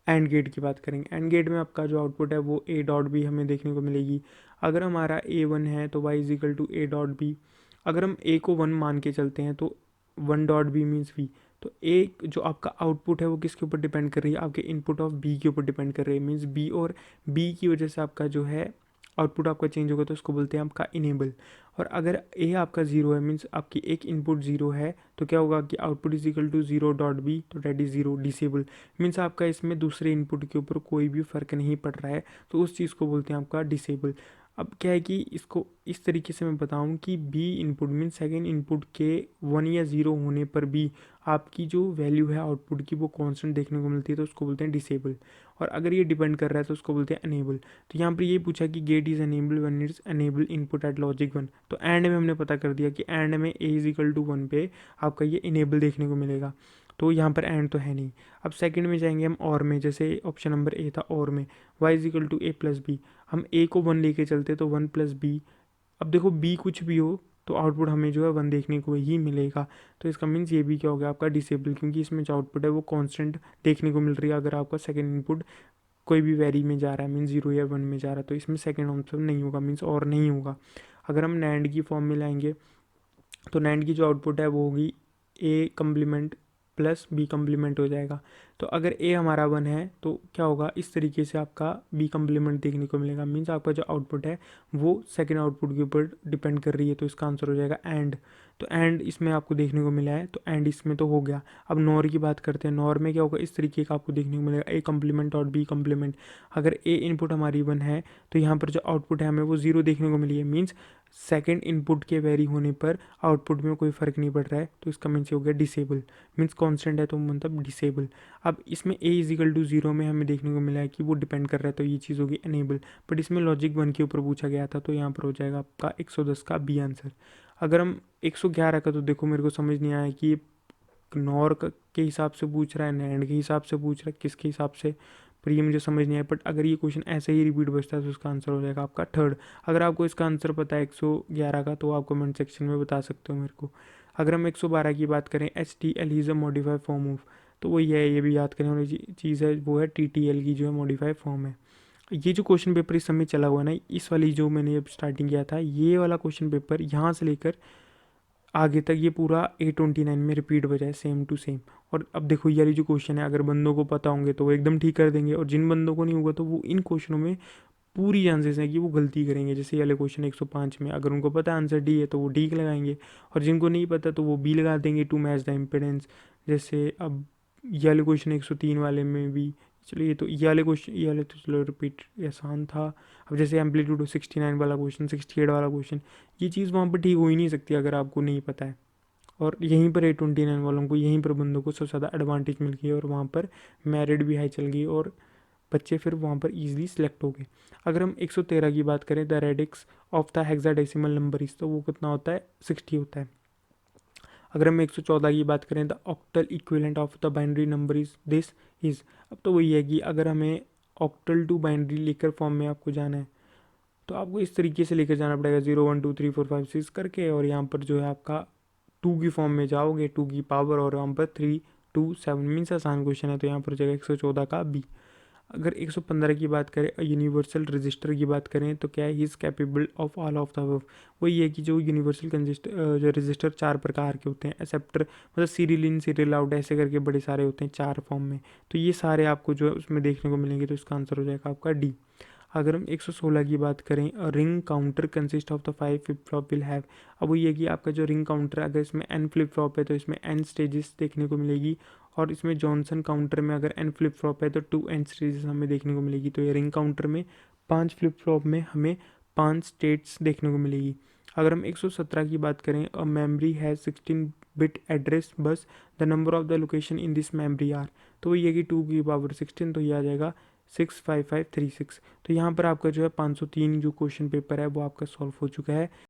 एंड गेट की बात करेंगे। एंड गेट में आपका जो आउटपुट है वो ए डॉट बी हमें देखने को मिलेगी। अगर हमारा A1 है तो Y is equal to A dot B, अगर हम ए को 1 मान के चलते हैं तो 1 डॉट बी मीन्स वी, तो ए जो आपका आउटपुट है वो किसके ऊपर डिपेंड कर रही है, आपके इनपुट ऑफ बी के ऊपर डिपेंड कर रही है, मीन्स बी और बी की वजह से आपका जो है आउटपुट आपका चेंज होगा, तो उसको बोलते हैं आपका इनेबल। और अगर ए आपका जीरो है, मीन्स आपकी एक इनपुट जीरो है, तो क्या होगा कि output is equal to zero dot B, तो that is zero, disable, means आपका इसमें दूसरे इनपुट के ऊपर कोई भी फ़र्क नहीं पड़ रहा है, तो उस चीज़ को बोलते हैं आपका डिसेबल। अब क्या है कि इसको इस तरीके से मैं बताऊं कि B input mean second input के 1 या 0 होने पर भी आपकी जो वैल्यू है आउटपुट की वो कांस्टेंट देखने को मिलती है, तो उसको बोलते हैं डिसेबल। और अगर ये डिपेंड कर रहा है तो उसको बोलते हैं अनेबल। तो यहाँ पर ये पूछा कि gate is enable one is enable input at logic 1, तो एंड में हमने पता कर दिया कि एंड में ए इज इक्वल टू 1 पे आपका ये इनेबल देखने को मिलेगा, तो यहाँ पर एंड तो है नहीं। अब सेकंड में जाएंगे हम और में, जैसे ऑप्शन नंबर ए था और में, y is equal to A plus B, हम ए को 1 लेके चलते तो 1 प्लस बी, अब देखो बी कुछ भी हो तो आउटपुट हमें जो है 1 देखने को ही मिलेगा, तो इसका मीन्स ये भी क्या हो गया आपका डिसेबल, क्योंकि इसमें जो आउटपुट है वो कांस्टेंट देखने को मिल रही है। अगर आपका सेकंड इनपुट कोई भी वैरी में जा रहा है, मीन्स 0 या 1 में जा रहा है, तो इसमें सेकंड ऑप्शन नहीं होगा, मीन्स और नहीं होगा। अगर हम नैंड की फॉर्म में लाएंगे तो नैंड की जो आउटपुट है वो होगी A complement plus B complement हो जाएगा। तो अगर ए हमारा 1 है तो क्या होगा, इस तरीके से आपका बी कम्प्लीमेंट देखने को मिलेगा। मीन्स आपका जो आउटपुट है वो सेकेंड आउटपुट के ऊपर डिपेंड कर रही है, तो इसका आंसर हो जाएगा एंड। तो एंड इसमें आपको देखने को मिला है, तो एंड इसमें तो हो गया। अब नॉर की बात करते हैं। नॉर में क्या होगा, इस तरीके का आपको देखने को मिलेगा ए कम्प्लीमेंट और बी कम्प्लीमेंट। अगर ए इनपुट हमारी 1 है तो यहाँ पर जो आउटपुट है हमें वो 0 देखने को मिली है। मीन्स सेकेंड इनपुट के वेरी होने पर आउटपुट में कोई फ़र्क नहीं पड़ रहा है, तो इसका मीन्स हो गया डिसेबल। मीन्स कांस्टेंट है तो मतलब डिसेबल। अब इसमें ए इजिकल टू 0 में हमें देखने को मिला है कि वो डिपेंड कर रहा है, तो ये चीज़ होगी अनेबल। बट इसमें लॉजिक 1 के ऊपर पूछा गया था, तो यहाँ पर हो जाएगा आपका 110 का बी आंसर। अगर हम 111 का, तो देखो मेरे को समझ नहीं आया कि ये नॉर के हिसाब से पूछ रहा है, नैंड के हिसाब से पूछ रहा है, किसके हिसाब से, पर ये मुझे समझ नहीं आया। बट अगर ये क्वेश्चन ऐसे ही रिपीट बचता है तो उसका आंसर हो जाएगा आपका थर्ड। अगर आपको इसका आंसर पता है 111 का, तो आप कमेंट सेक्शन में बता सकते हो मेरे को। अगर हम 112 की बात करें, H T L is a modified form of, तो वो ये भी याद करने वाली चीज़ है, वो है टी टी एल की जो है मॉडिफाइड फॉर्म है। ये जो क्वेश्चन पेपर इस समय चला हुआ है ना, इस वाली जो मैंने अब स्टार्टिंग किया था, ये वाला क्वेश्चन पेपर यहाँ से लेकर आगे तक ये पूरा A29 में रिपीट बजा है, सेम टू सेम। और अब देखो ये वाली जो क्वेश्चन है, अगर बंदों को पता होंगे तो वो एकदम ठीक कर देंगे, और जिन बंदों को नहीं होगा तो वो इन क्वेश्चनों में पूरी चांसेस है कि वो गलती करेंगे। जैसे ये वाले क्वेश्चन 105 में अगर उनको पता आंसर डी है तो वो डी लगाएंगे, और जिनको नहीं पता तो वो बी लगा देंगे टू मैच द इम्पिडेंस। जैसे अब ये वाले क्वेश्चन 103 वाले में भी, चलो ये तो ये वाले क्वेश्चन, ये वाले तो चलो रिपीट आसान था। अब जैसे एम्पलीट्यूड 69 वाला क्वेश्चन, 68 वाला क्वेश्चन, ये चीज़ वहाँ पर ठीक हो ही नहीं सकती अगर आपको नहीं पता है। और यहीं पर A29 वालों को, यहीं पर बंदों को सबसे ज़्यादा एडवांटेज मिल गई, और वहाँ पर मेरिट भी हाई चल गई, और बच्चे फिर वहाँ पर ईजिली सिलेक्ट हो गए। अगर हम 113 की बात करें, the radix of the hexadecimal number is, तो वो कितना होता है, 60 होता है। अगर हम 114 की बात करें, the octal equivalent of the binary number is this is, अब तो वही है कि अगर हमें ऑक्टल टू बाइनरी लेकर फॉर्म में आपको जाना है, तो आपको इस तरीके से लेकर जाना पड़ेगा 0 1 2 3 4 5 6 करके, और यहाँ पर जो है आपका 2 की फॉर्म में जाओगे, 2 की पावर, और यहाँ पर 3 2 7 मीन्स आसान क्वेश्चन है, तो यहाँ पर हो जाएगा 114 का बी। अगर 115 की बात करें, यूनिवर्सल रजिस्टर की बात करें, तो क्या है, he is capable of all of the above. वही है कि जो यूनिवर्सल जो रजिस्टर 4 प्रकार के होते हैं, एक्सेप्टर मतलब सीरियल इन सीरियल आउट ऐसे करके बड़े सारे होते हैं 4 फॉर्म में, तो ये सारे आपको जो है उसमें देखने को मिलेंगे, तो इसका आंसर हो जाएगा आपका डी। अगर हम 116 की बात करें, ring counter consist of the 5 flip flop will have, अब वो ये कि आपका जो रिंग काउंटर अगर इसमें एन फ्लिप फ्लॉप है तो इसमें एन स्टेजेस देखने को मिलेगी, और इसमें जॉनसन काउंटर में अगर एन फ्लिप फ्लॉप है तो 2 एन स्टेजेस हमें देखने को मिलेगी। तो ये रिंग काउंटर में 5 फ्लिप फ्लॉप में हमें 5 स्टेट्स देखने को मिलेगी। अगर हम 117 की बात करें, a memory has 16 bit address bus, the number of the location in this memory are, तो ये कि 2 की पावर 16, तो ये आ जाएगा 65536। तो यहाँ पर आपका जो है 503 जो क्वेश्चन पेपर है वो आपका सॉल्व हो चुका है।